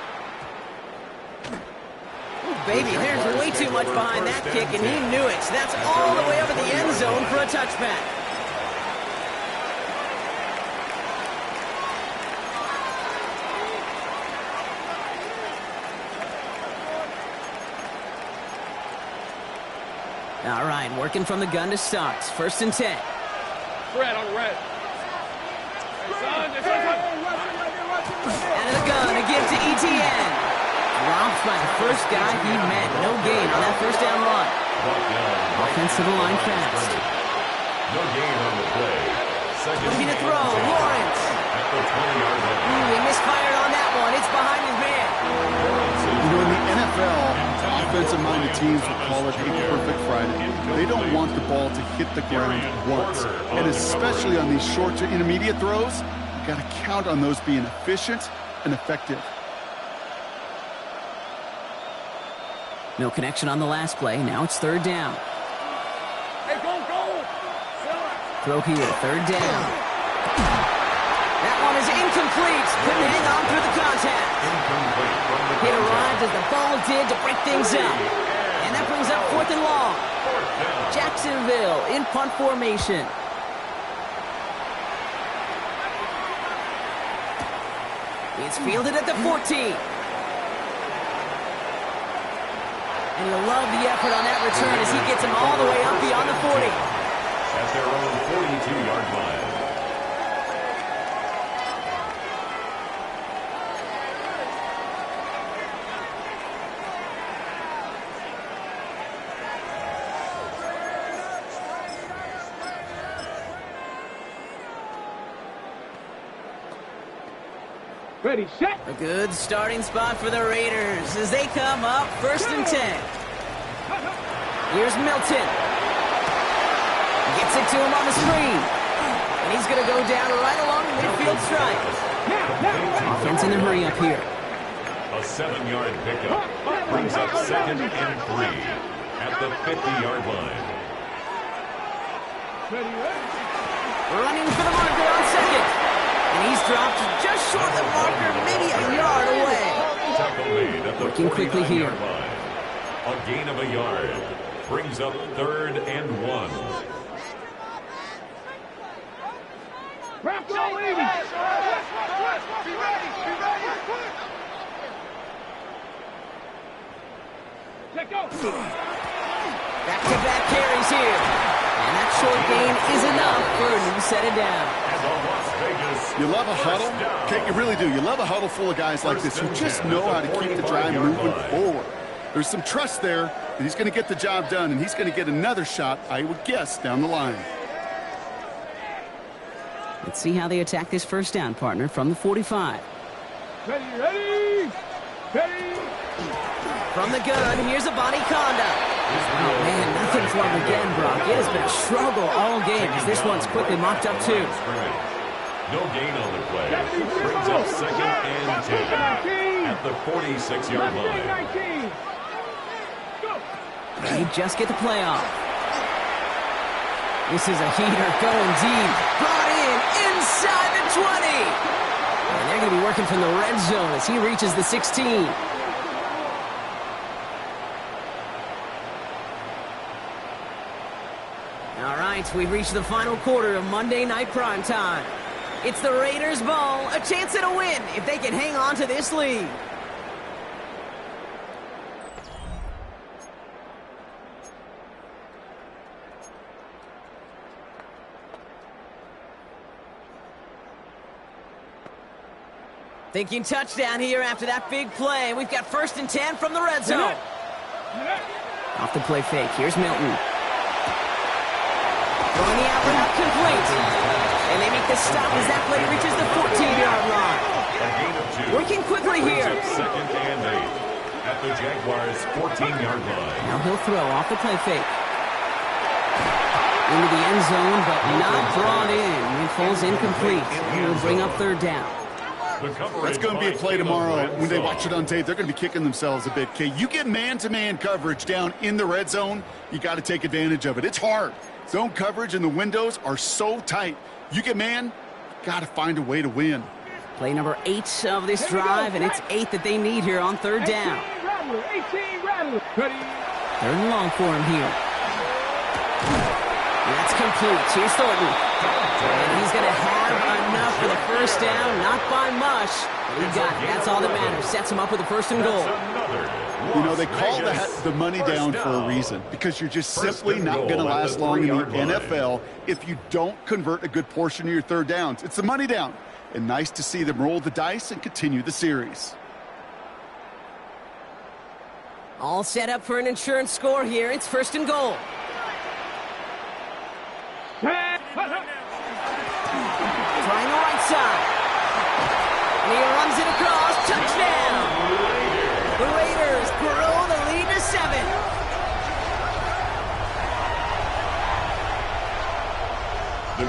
Ooh, baby, there's way too much behind that kick, and he knew it. That's all the way over the end zone for a touchback. All right, working from the gun to start. 1st and 10. Red on red. Out of the gun, a give to ETN. Dropped by the first guy he met. No gain on that 1st down run. Offense to the line fast. No gain on the play. Looking to throw, Lawrence. At the 20-yard line. He misfired on that one. It's behind his man. You know, in the NFL, offensive-minded teams will call it a perfect Friday. They don't want the ball to hit the ground once. And especially on these short to intermediate throws, you've got to count on those being efficient and effective. No connection on the last play. Now it's 3rd down. Hey, go. Throw here, 3rd down. That one is incomplete. Couldn't hang on through the contact. Incomplete from the It contact. arrived as the ball did to break things up. And that brings up 4th and long. Fourth down. Jacksonville in punt formation. It's fielded at the 14. And you'll love the effort on that return as he gets him all the way up beyond the 40. At their own 42-yard line. Ready, set. A good starting spot for the Raiders as they come up 1st and 10. Here's Milton. Gets it to him on the screen. And he's going to go down right along the midfield stripe. Offense in a hurry up here. A 7-yard pickup brings up 2nd and 3 at the 50-yard line. Running for the marker on 2nd. And he's dropped just short of the marker, maybe a yard away. Tackle made at the Working quickly here. 49-yard line. A gain of a yard brings up 3rd and 1. Wrap your ladies. Be ready. Let go. Back-to-back carries here. And that short gain is enough for a new set of down. And the Las Vegas You love a huddle? first down. Okay, you really do. You love a huddle full of guys like this who just know how to keep the drive moving forward. There's some trust there that he's going to get the job done, and he's going to get another shot, I would guess, down the line. Let's see how they attack this first down, partner, from the 45. Ready. From the gun, here's a body conduct. Oh, man, nothing for him again, Brock. It has been a struggle all game as this one's quickly mocked up, too. No gain on the play. Brings up 2nd and 10 at the 46-yard line. 19. They just get the play off. This is a heater going deep. Brought in inside the 20. And they're going to be working from the red zone as he reaches the 16. All right, we've reached the final quarter of Monday Night Primetime. It's the Raiders' ball, a chance at a win if they can hang on to this lead. Thinking touchdown here after that big play. We've got 1st and 10 from the red zone. Off the play fake, here's Milton. Throwing the out route complete. And they make the stop as that play reaches the 14-yard line. A gain of 2. Working quickly Brings here. up 2nd and 8 at the Jaguars' 14-yard line. Now he'll throw off the play fake. Into the end zone, but not brought in. It falls incomplete. It will bring up 3rd down. That's going to be a play tomorrow. When they watch it on tape, they're going to be kicking themselves a bit. Okay, you get man-to-man coverage down in the red zone, you got to take advantage of it. It's hard. Zone coverage and the windows are so tight. You get man, got to find a way to win. Play number 8 of this drive, and it's 8 that they need here on 3rd down. 18 Rattler. Ready. 3rd and long for him here. That's complete. Here's Thornton. And he's going to have enough for the first down. Not by much, but he got it. That's all that matters. Sets him up with a 1st and goal. You know, they call the money down for a reason, because you're just simply not going to last long in the NFL if you don't convert a good portion of your 3rd downs. It's the money down. And nice to see them roll the dice and continue the series. All set up for an insurance score here. It's 1st and goal. Trying the right side. And he runs it across. Touchdown. The Raiders grow the lead to 7.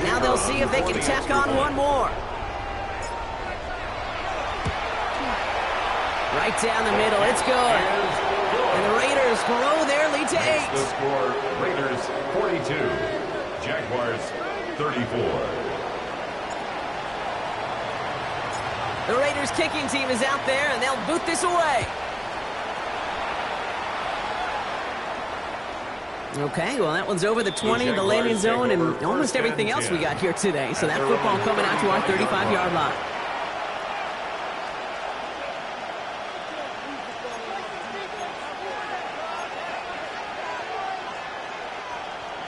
Now they'll see if they can tack on one more. Right down the middle. It's good. And the Raiders grow their lead to 8. The score, Raiders 42, Jaguars 34. The Raiders kicking team is out there, and they'll boot this away. Okay, well, that one's over the 20, the landing zone, and almost everything else we got here today. So that football coming out to our 35-yard line.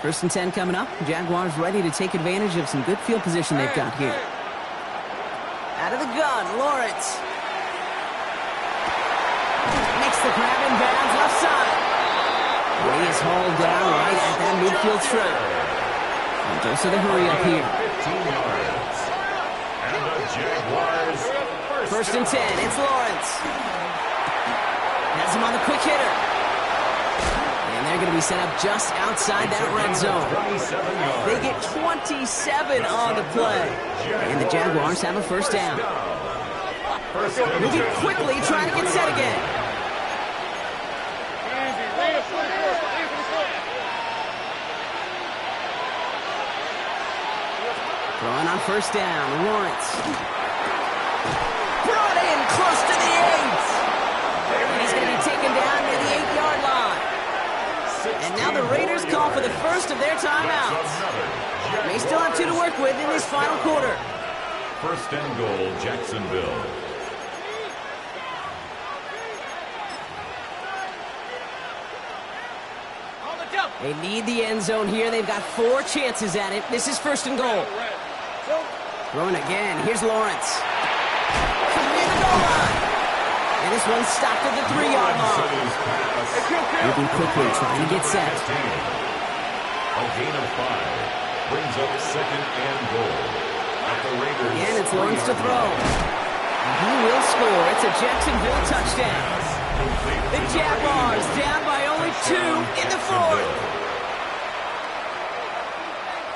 First and 10 coming up. Jaguars ready to take advantage of some good field position they've got here. Out of the gun, Lawrence. Makes the grab in bounds left side. He is hauled down right at that midfield strip. And goes to the hurry up here. 15 yards. And the Jaguars First and 10, it's Lawrence. Has him on the quick hitter. And they're going to be set up just outside that red zone. They get 27 on the play. And the Jaguars have a first down. Moving quickly, trying to get set again. Throwing on first down, Lawrence. Brought in close to the 8. And he's going to be taken down near the 8-yard line. And now the Raiders call for the first of their timeouts. They still have 2 to work with in this final quarter. First and goal, Jacksonville. They need the end zone here. They've got 4 chances at it. This is first and goal. Throwing again. Here's Lawrence. From near the goal line. And this one's stopped at the 3-yard line. Moving quickly, trying to get set. A gain of 5 brings up second and goal. At the Raiders. Again, it's Lawrence to throw. And he will score. It's a Jacksonville touchdown. The Jaguars down by only 2 in the 4th.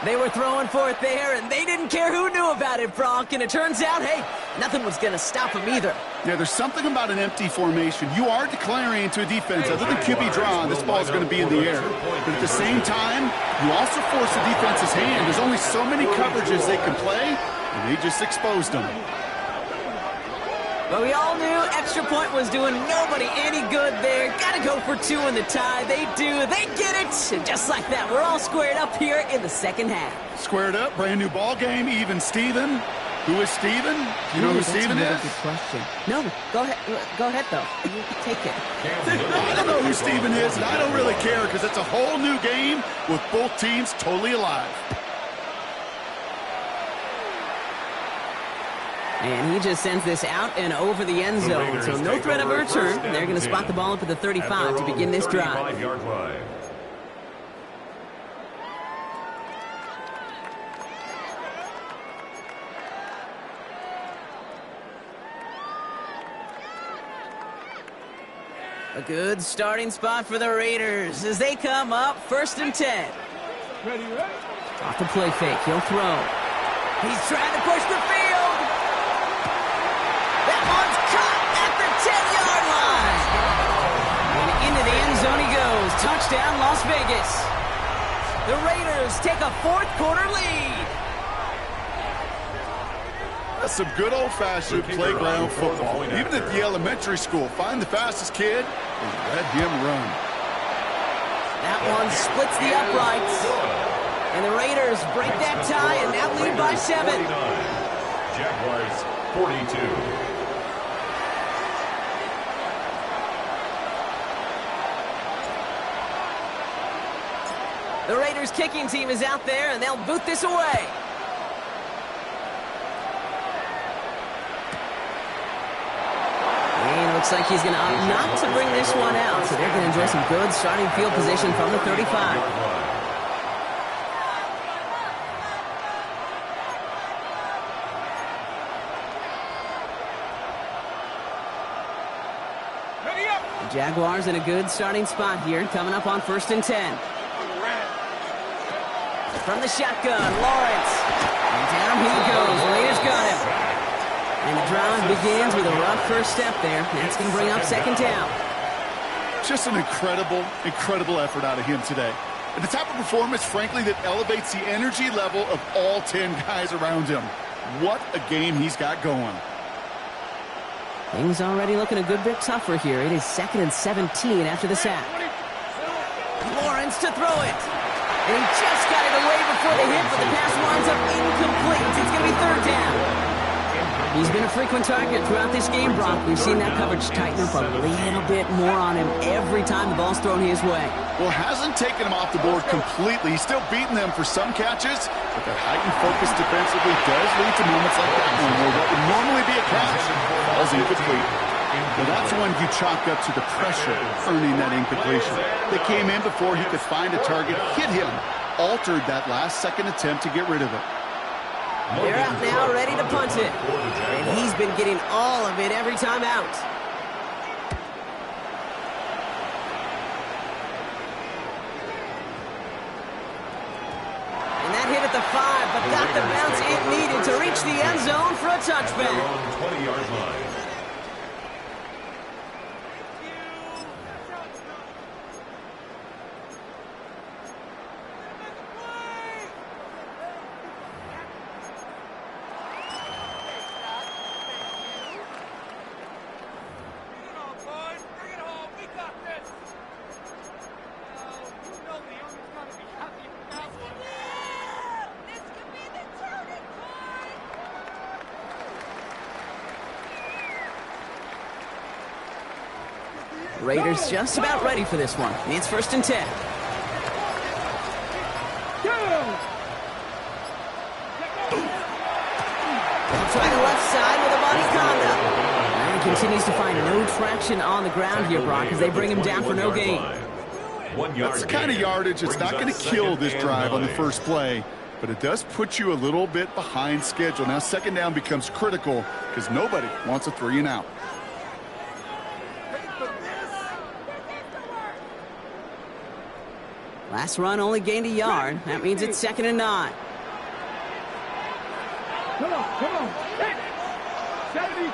They were throwing for it there, and they didn't care who knew about it, Brock. And it turns out, hey, nothing was going to stop them either. Yeah, there's something about an empty formation. You are declaring to a defense, other than QB draw, this ball is going to be in the air. But at the same time, you also force the defense's hand. There's only so many coverages they can play, and they just exposed them. But we all knew extra point was doing nobody any good there. Got to go for 2 in the tie. They do. They get it. And just like that, we're all squared up here in the second half. Squared up, brand new ball game, even Steven. Who is Steven? Do you know who Steven is? Good question. No, go ahead. Go ahead, though. You take it. I don't know who Steven is, and I don't really care because it's a whole new game with both teams totally alive. And he just sends this out and over the end zone. So no threat of a return. They're going to spot the ball up at the 35 to begin this drive. 35-yard line. A good starting spot for the Raiders as they come up first and 10. Off the play fake. He'll throw. He's trying to push the field. That one's caught at the 10-yard line. And into the end zone he goes. Touchdown, Las Vegas. The Raiders take a fourth-quarter lead. That's some good old-fashioned playground football. Even at the elementary school, find the fastest kid and let him run. That one splits the uprights. And the Raiders break that tie and now lead by 7. Jaguars 42. The Raiders kicking team is out there, and they'll boot this away. And it looks like he's going to opt not to bring this one out, so they're going to enjoy some good starting field position from the 35. The Jaguars in a good starting spot here, coming up on first and 10. From the shotgun, Lawrence. And down he goes. Raiders got him. And the drive begins with a rough first step there. That's going to bring up second down. Just an incredible effort out of him today. And the type of performance, frankly, that elevates the energy level of all 10 guys around him. What a game he's got going. Things already looking a good bit tougher here. It is 2nd and 17 after the sack. Lawrence to throw it. And he just got it away before the hit, but the pass winds up incomplete. It's going to be 3rd down. He's been a frequent target throughout this game, Brock. We've seen that coverage tighten up a little bit more on him every time the ball's thrown his way. Well, hasn't taken him off the board completely. He's still beating them for some catches, but that heightened focus defensively does lead to moments like that one where what would normally be a catch falls incomplete. Well, that's when you chalk up to the pressure earning that incompletion. They came in before he could find a target, hit him, altered that last-second attempt to get rid of it. They're out now, ready to punt it. And he's been getting all of it every time out. And that hit at the 5, but got the bounce it needed to reach the end zone for a touchback. 20-yard line. Raiders just about ready for this one. It's 1st and 10. They'll try the left side with a body conduct. And he continues to find no traction on the ground here, Brock, as they bring him down for no gain. That's the kind of yardage it's not going to kill this drive on the first play, but it does put you a little bit behind schedule. Now 2nd down becomes critical because nobody wants a 3 and out. Last run only gained a yard. That means it's 2nd and 9. Come on. Hey. 70,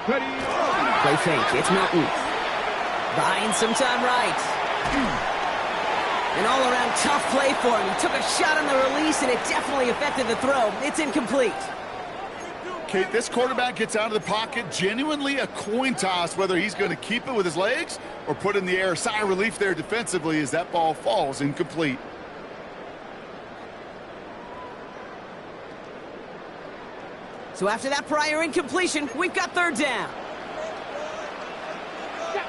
Play fake. It's Milton. Buying some time right. An all-around tough play for him. He took a shot on the release, and it definitely affected the throw. It's incomplete. Kate, this quarterback gets out of the pocket, genuinely a coin toss whether he's going to keep it with his legs or put it in the air. Sigh of relief there defensively as that ball falls incomplete. So after that prior incompletion, we've got 3rd down.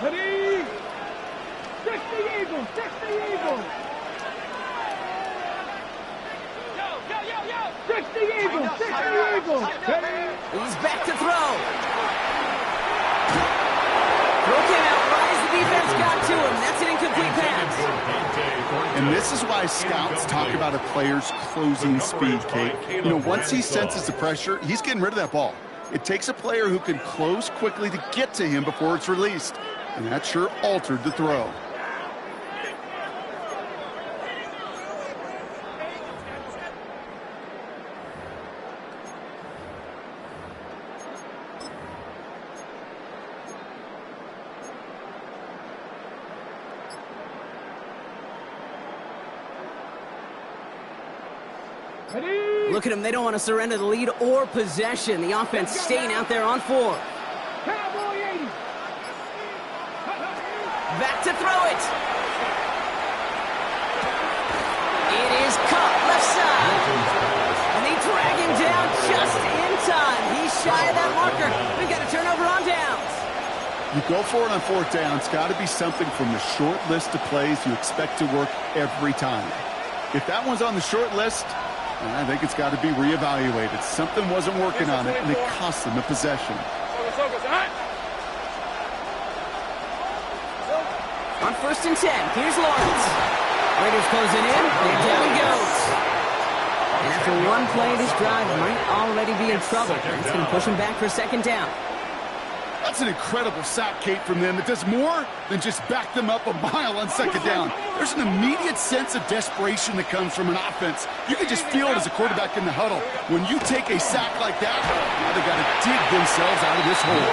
Ready? Check the Eagles! Check the Eagles! Check the Eagles! Check the Eagles! He's back to throw. Throw came out right as the defense got to him. That's an incomplete pass. And this is why scouts talk about a player's closing speed, Kate. You know, once he senses the pressure, he's getting rid of that ball. It takes a player who can close quickly to get to him before it's released. And that sure altered the throw. Look at them. They don't want to surrender the lead or possession. The offense staying out there on 4. Back to throw it. It is caught left side. And they drag him down just in time. He's shy of that marker. We've got a turnover on downs. You go for it on 4th down. It's got to be something from the short list of plays you expect to work every time. If that one's on the short list, I think it's got to be reevaluated. Something wasn't working on it, and it cost them a possession. On 1st and 10, here's Lawrence. Raiders closing in, and down he goes. And after one play, this drive might already be in trouble. It's going to push him back for 2nd down. That's an incredible sack, Kate, from them. It does more than just back them up a mile on 2nd down. There's an immediate sense of desperation that comes from an offense. You can just feel it as a quarterback in the huddle. When you take a sack like that, now they got to dig themselves out of this hole.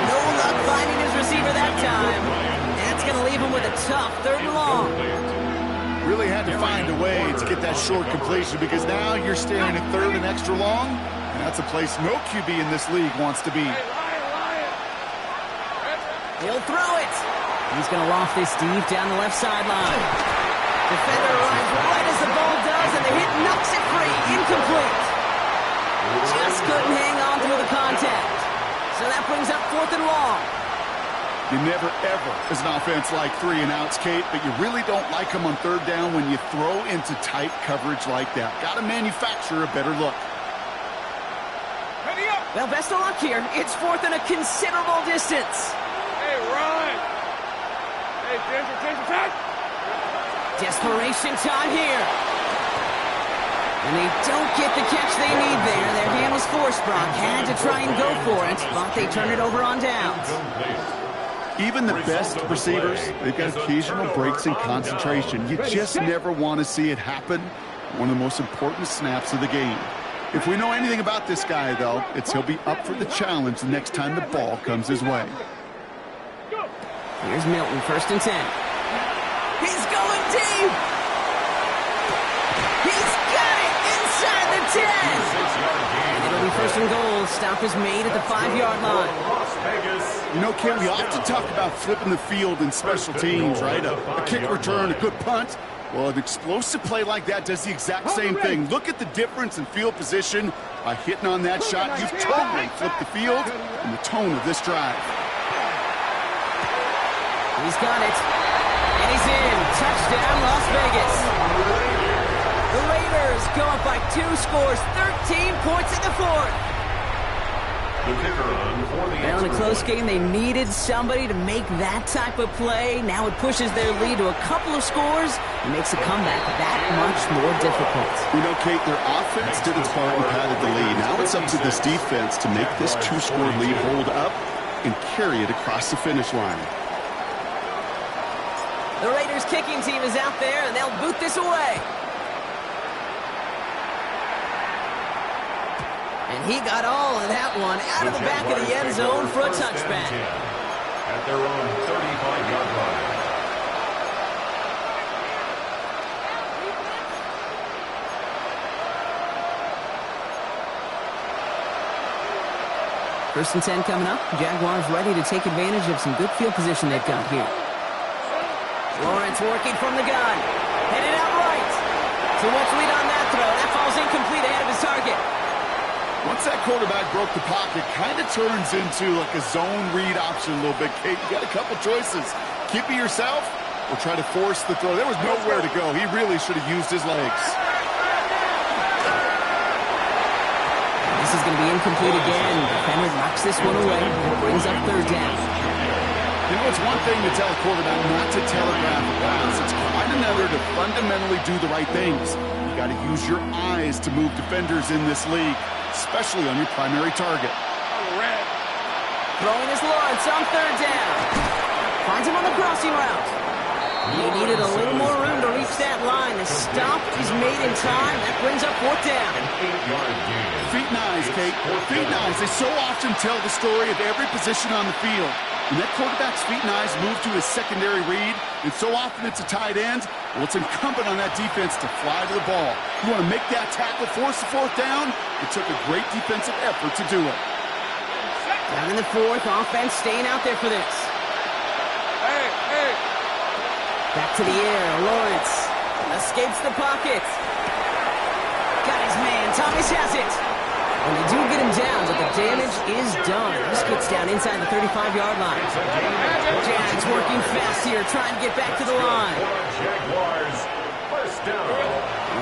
No luck finding his receiver that time. That's going to leave him with a tough 3rd and long. Really had to find a way to get that short completion because now you're staring at 3rd and extra long. And That's a place no QB in this league wants to be. He'll throw it. He's going to loft this deep down the left sideline. Defender arrives right as the ball does, and the hit knocks it free. Incomplete. Just couldn't hang on through the contact. So that brings up 4th and long. You never, ever, as an offense, like 3 and outs, Kate, but you really don't like them on 3rd down when you throw into tight coverage like that. Got to manufacture a better look. Well, best of luck here. It's 4th and a considerable distance. Hey, run! Hey, Ginger, touch! Desperation time here. And they don't get the catch they need there. Their hand was forced, Brock. Had to try and go for it, but they turn it over on downs. Even the best receivers, they've got occasional breaks in concentration. You just never want to see it happen. One of the most important snaps of the game. If we know anything about this guy, though, it's he'll be up for the challenge the next time the ball comes his way. Here's Milton, 1st and 10. He's going deep. He's got it inside the 10. And it'll be 1st and goal. Stop is made at the 5-yard line. You know, Ken, we often talk about flipping the field in special teams, right? A kick return, a good punt. Well, an explosive play like that does the exact same thing. Look at the difference in field position. By hitting on that shot, you've totally flipped the field and the tone of this drive. He's got it. And he's in. Touchdown, Las Vegas. The Raiders go up by 2 scores, 13 points in the 4th. The kicker on for the Well, in a close game, they needed somebody to make that type of play. Now it pushes their lead to a couple of scores and makes the comeback that much more difficult. You know, Kate, their offense did its part and padded the lead. Now it's up to this defense to make this 2-score lead hold up and carry it across the finish line. The Raiders kicking team is out there, and they'll boot this away. And he got all of that one out of the back of the end zone for a touchback. At their own 35-yard line. First and 10 coming up. Jaguars ready to take advantage of some good field position they've got here. Lawrence working from the gun. Headed out right. Too much lead on that throw. That falls incomplete ahead of his target. Once that quarterback broke the pocket, kind of turns into like a zone read option a little bit, Kate. You got a couple choices. Keep it yourself or try to force the throw. There was nowhere to go. He really should have used his legs. This is going to be incomplete again. Defender knocks this one away. Brings up 3rd down. You know, it's one thing to tell a quarterback not to telegraph a pass. It's quite another to fundamentally do the right things. You got to use your eyes to move defenders in this league, especially on your primary target. Throwing is Lawrence on 3rd down. Finds him on the crossing route. He needed a little more room to reach that line. The stop is made in time. That brings up 4th down. Feet and eyes, Kate. Feet and eyes. They so often tell the story of every position on the field. When that quarterback's feet and eyes move to his secondary read, and so often it's a tight end, well, it's incumbent on that defense to fly to the ball. You want to make that tackle, force the 4th down? It took a great defensive effort to do it. Down in the 4th, offense staying out there for this. Hey! Back to the air, Lawrence escapes the pocket. Got his man, Thomas has it. And they do get him down, but the damage is done. This gets down inside the 35-yard line. Jags working fast here, trying to get back to the line. Jaguars, 1st down.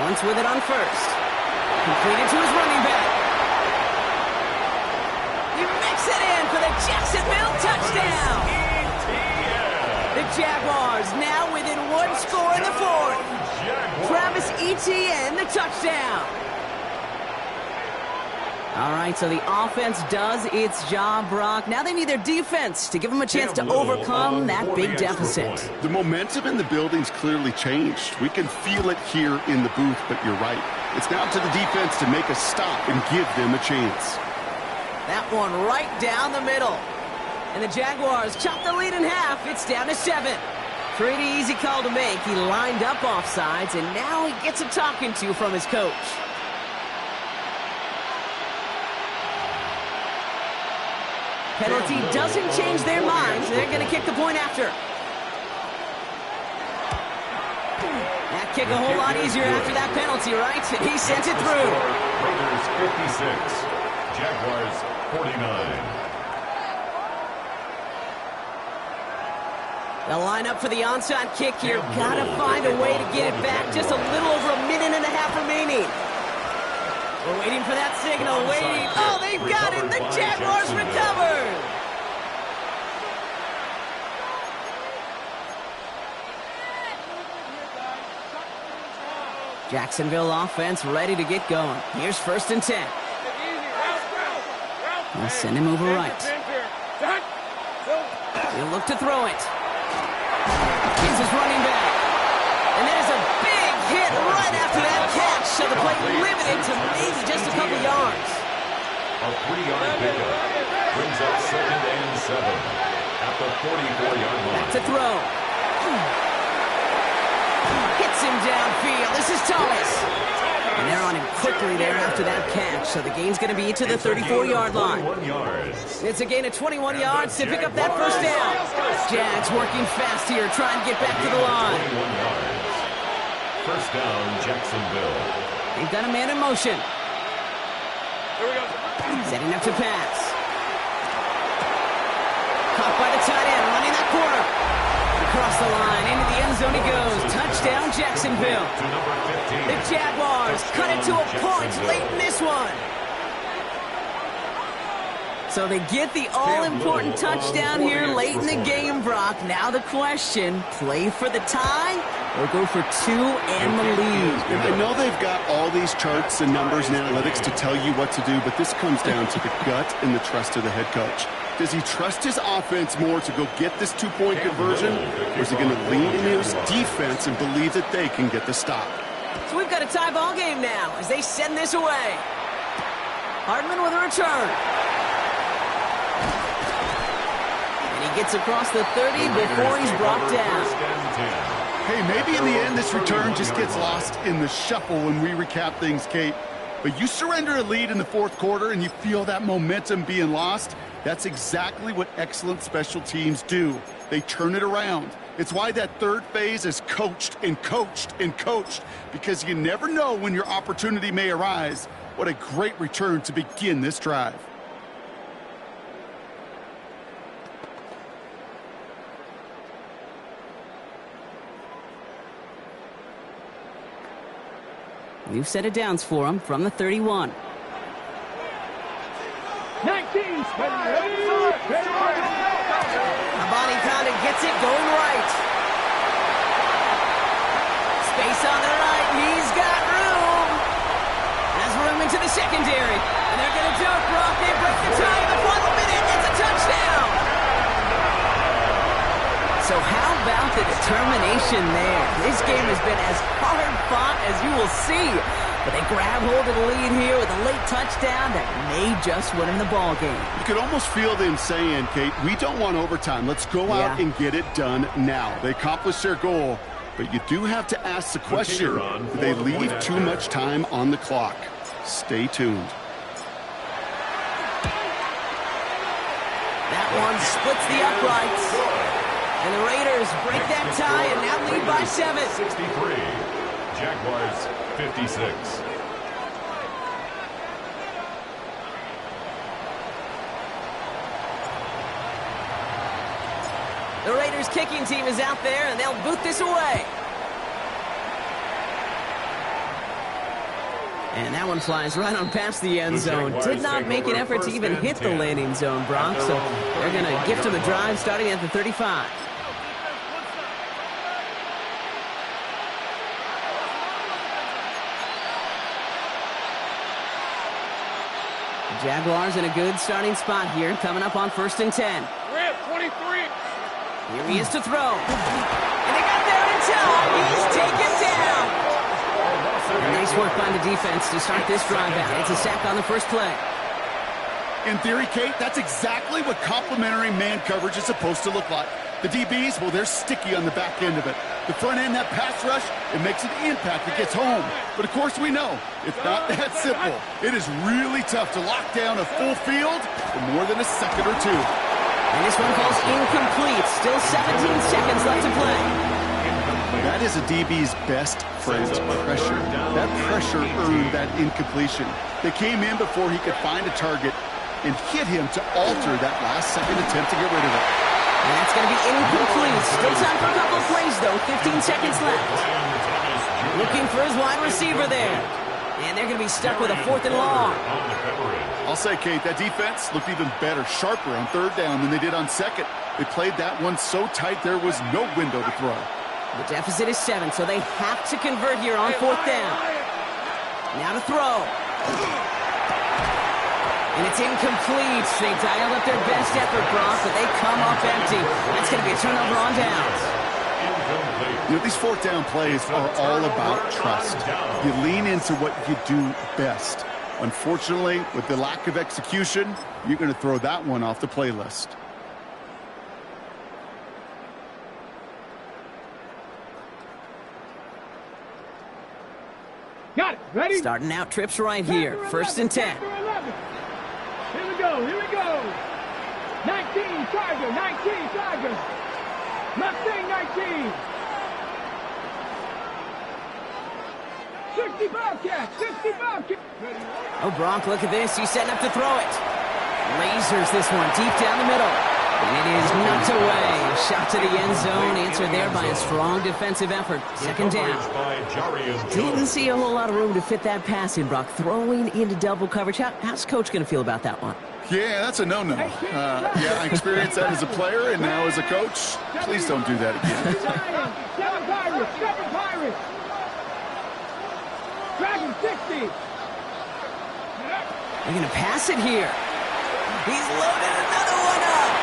Once with it on 1st. Completed to his running back. He makes it in for the Jacksonville touchdown. The Jaguars now within 1 score in the 4th. Travis Etienne, the touchdown. All right, so the offense does its job, Brock. Now they need their defense to give them a chance to overcome that big deficit. The momentum in the building's clearly changed. We can feel it here in the booth, but you're right. It's now to the defense to make a stop and give them a chance. That one right down the middle. And the Jaguars chop the lead in half. It's down to 7. Pretty easy call to make. He lined up offsides, and now he gets a talking to from his coach. Penalty doesn't change their minds. They're going to kick the point after. That kick a whole lot easier after that penalty, right? And he sent it through. Raiders 56, Jaguars 49. They'll line up for the onside kick here. Gotta find a way to get it back. Just a little over a minute and a half remaining. We're waiting for that signal. Waiting. Oh, they've got it. The Jaguars recovered. Jacksonville offense ready to get going. Here's 1st and 10. They'll send him over right. He'll look to throw it. Here's his running back. And there's a big hit right after that catch. So the play limited to maybe just a couple yards. A 3-yard pickup brings up 2nd and 7 at the 44-yard line. Back to throw. Hits him downfield. This is Thomas. And they're on him quickly there after that catch. So the gain's going to be to the 34-yard line. It's a gain of 21 yards to pick up that 1st down. Jags working fast here, trying to get back to the line. 1st down, Jacksonville. They've got a man in motion. Here we go. Setting up to pass. Caught by the tight end, running that corner. Across the line, into the end zone he goes. Touchdown, Jacksonville. The Jaguars cut it to a point late in this one. So they get the all-important touchdown here late in the game, Brock. Now the question, play for the tie or go for 2 and the lead? And I know they've got all these charts and numbers and analytics to tell you what to do, but this comes down to the gut and the trust of the head coach. Does he trust his offense more to go get this 2-point conversion, or is he going to lean into his defense and believe that they can get the stop? So we've got a tie ball game now as they send this away. Hardman with a return. And he gets across the 30 before he's brought down. Hey, maybe in the end this return just gets lost in the shuffle when we recap things, Kate. But you surrender a lead in the 4th quarter and you feel that momentum being lost. That's exactly what excellent special teams do. They turn it around. It's why that 3rd phase is coached and coached and coached, because you never know when your opportunity may arise. What a great return to begin this drive. New set of downs for him from the 31. 19. Abani kind of gets it going right. Space on the right. He's got room. Has room into the secondary. And they're going to do it, Brock. They break the tie in the final minute. It's a touchdown. So how about the determination there? This game has been as hard fought as you will see. But they grab hold of the lead here with a late touchdown that may just win them the ball game. You could almost feel them saying, Kate, we don't want overtime. Let's go out and get it done now. They accomplished their goal, but you do have to ask the question, do they leave too much time on the clock? Stay tuned. That one splits the uprights. And the Raiders break that tie and now lead by 7. 63. Jaguars 56. The Raiders kicking team is out there and they'll boot this away. And that one flies right on past the end zone. Did not make an effort to even hit the landing zone, Brock. So they're going to gift him a drive starting at the 35. Jaguars in a good starting spot here, coming up on 1st and 10. Rip, 23. Here he is to throw. And they got there in time. He's taken down. Nice work by the defense to start this drive out. It's a sack on the first play. In theory, Kate, that's exactly what complementary man coverage is supposed to look like. The DBs, well, they're sticky on the back end of it. The front end, that pass rush, it makes an impact. It gets home. But, of course, we know it's not that simple. It is really tough to lock down a full field for more than a second or two. And this one falls incomplete. Still 17 seconds left to play. That is a DB's best friend, pressure. That pressure earned that incompletion. They came in before he could find a target and hit him to alter that last-second attempt to get rid of it. And that's going to be incomplete. Still time for a couple of plays, though. 15 seconds left. Looking for his wide receiver there. And they're going to be stuck with a 4th and long. I'll say, Kate, that defense looked even better, sharper on 3rd down than they did on 2nd. They played that one so tight there was no window to throw. The deficit is 7, so they have to convert here on 4th down. Now to throw. And it's incomplete. They dialed up their best effort, Brock, but they come up empty. That's going to be a turnover on downs. You know, these 4th down plays are all about trust. You lean into what you do best. Unfortunately, with the lack of execution, you're going to throw that one off the playlist. Got it. Ready? Starting out trips right here. 1st and 10. Here we go. Here we go. 19 Charger. 19 Charger. Mustang 19. 60 Bobcat. 60 Bobcat. Oh, Brock, look at this. He's setting up to throw it. Lasers this one deep down the middle. And it is knocked away. Shot to the end zone. Answered there by a strong defensive effort. 2nd down. Didn't see a whole lot of room to fit that pass in, Brock. Throwing into double coverage. How's Coach going to feel about that one? Yeah, that's a no-no. Yeah, I experienced that as a player and now as a coach. Please don't do that again. 7 Pirates. 7 Pirates. Dragon 60. They're going to pass it here. He's loaded another one up.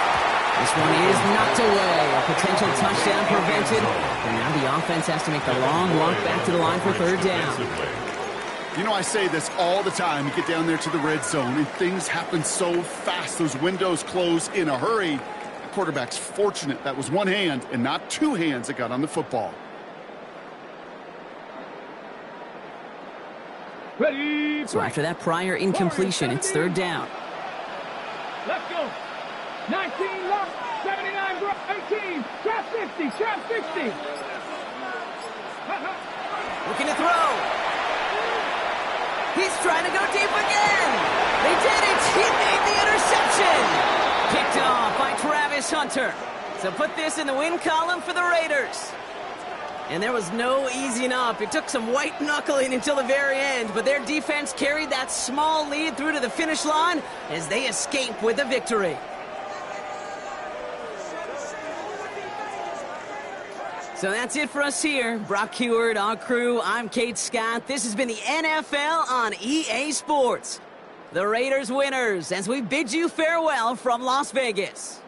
This one is knocked away. A potential touchdown prevented. And now the offense has to make the long walk back to the line for 3rd down. You know, I say this all the time. You get down there to the red zone, and things happen so fast. Those windows close in a hurry. The quarterback's fortunate that was one hand and not 2 hands that got on the football. Ready. So after that prior incompletion, it's 3rd down. Let's go. 19 left. 79 bro. 18. Trap 50. Trap 60. Looking to throw. He's trying to go deep again. They did it. He made the interception. Picked off by Travis Hunter. So put this in the win column for the Raiders. And there was no easing up. It took some white knuckling until the very end, but their defense carried that small lead through to the finish line as they escape with a victory. So that's it for us here. Brock Heward, our crew, I'm Kate Scott. This has been the NFL on EA Sports. The Raiders winners as we bid you farewell from Las Vegas.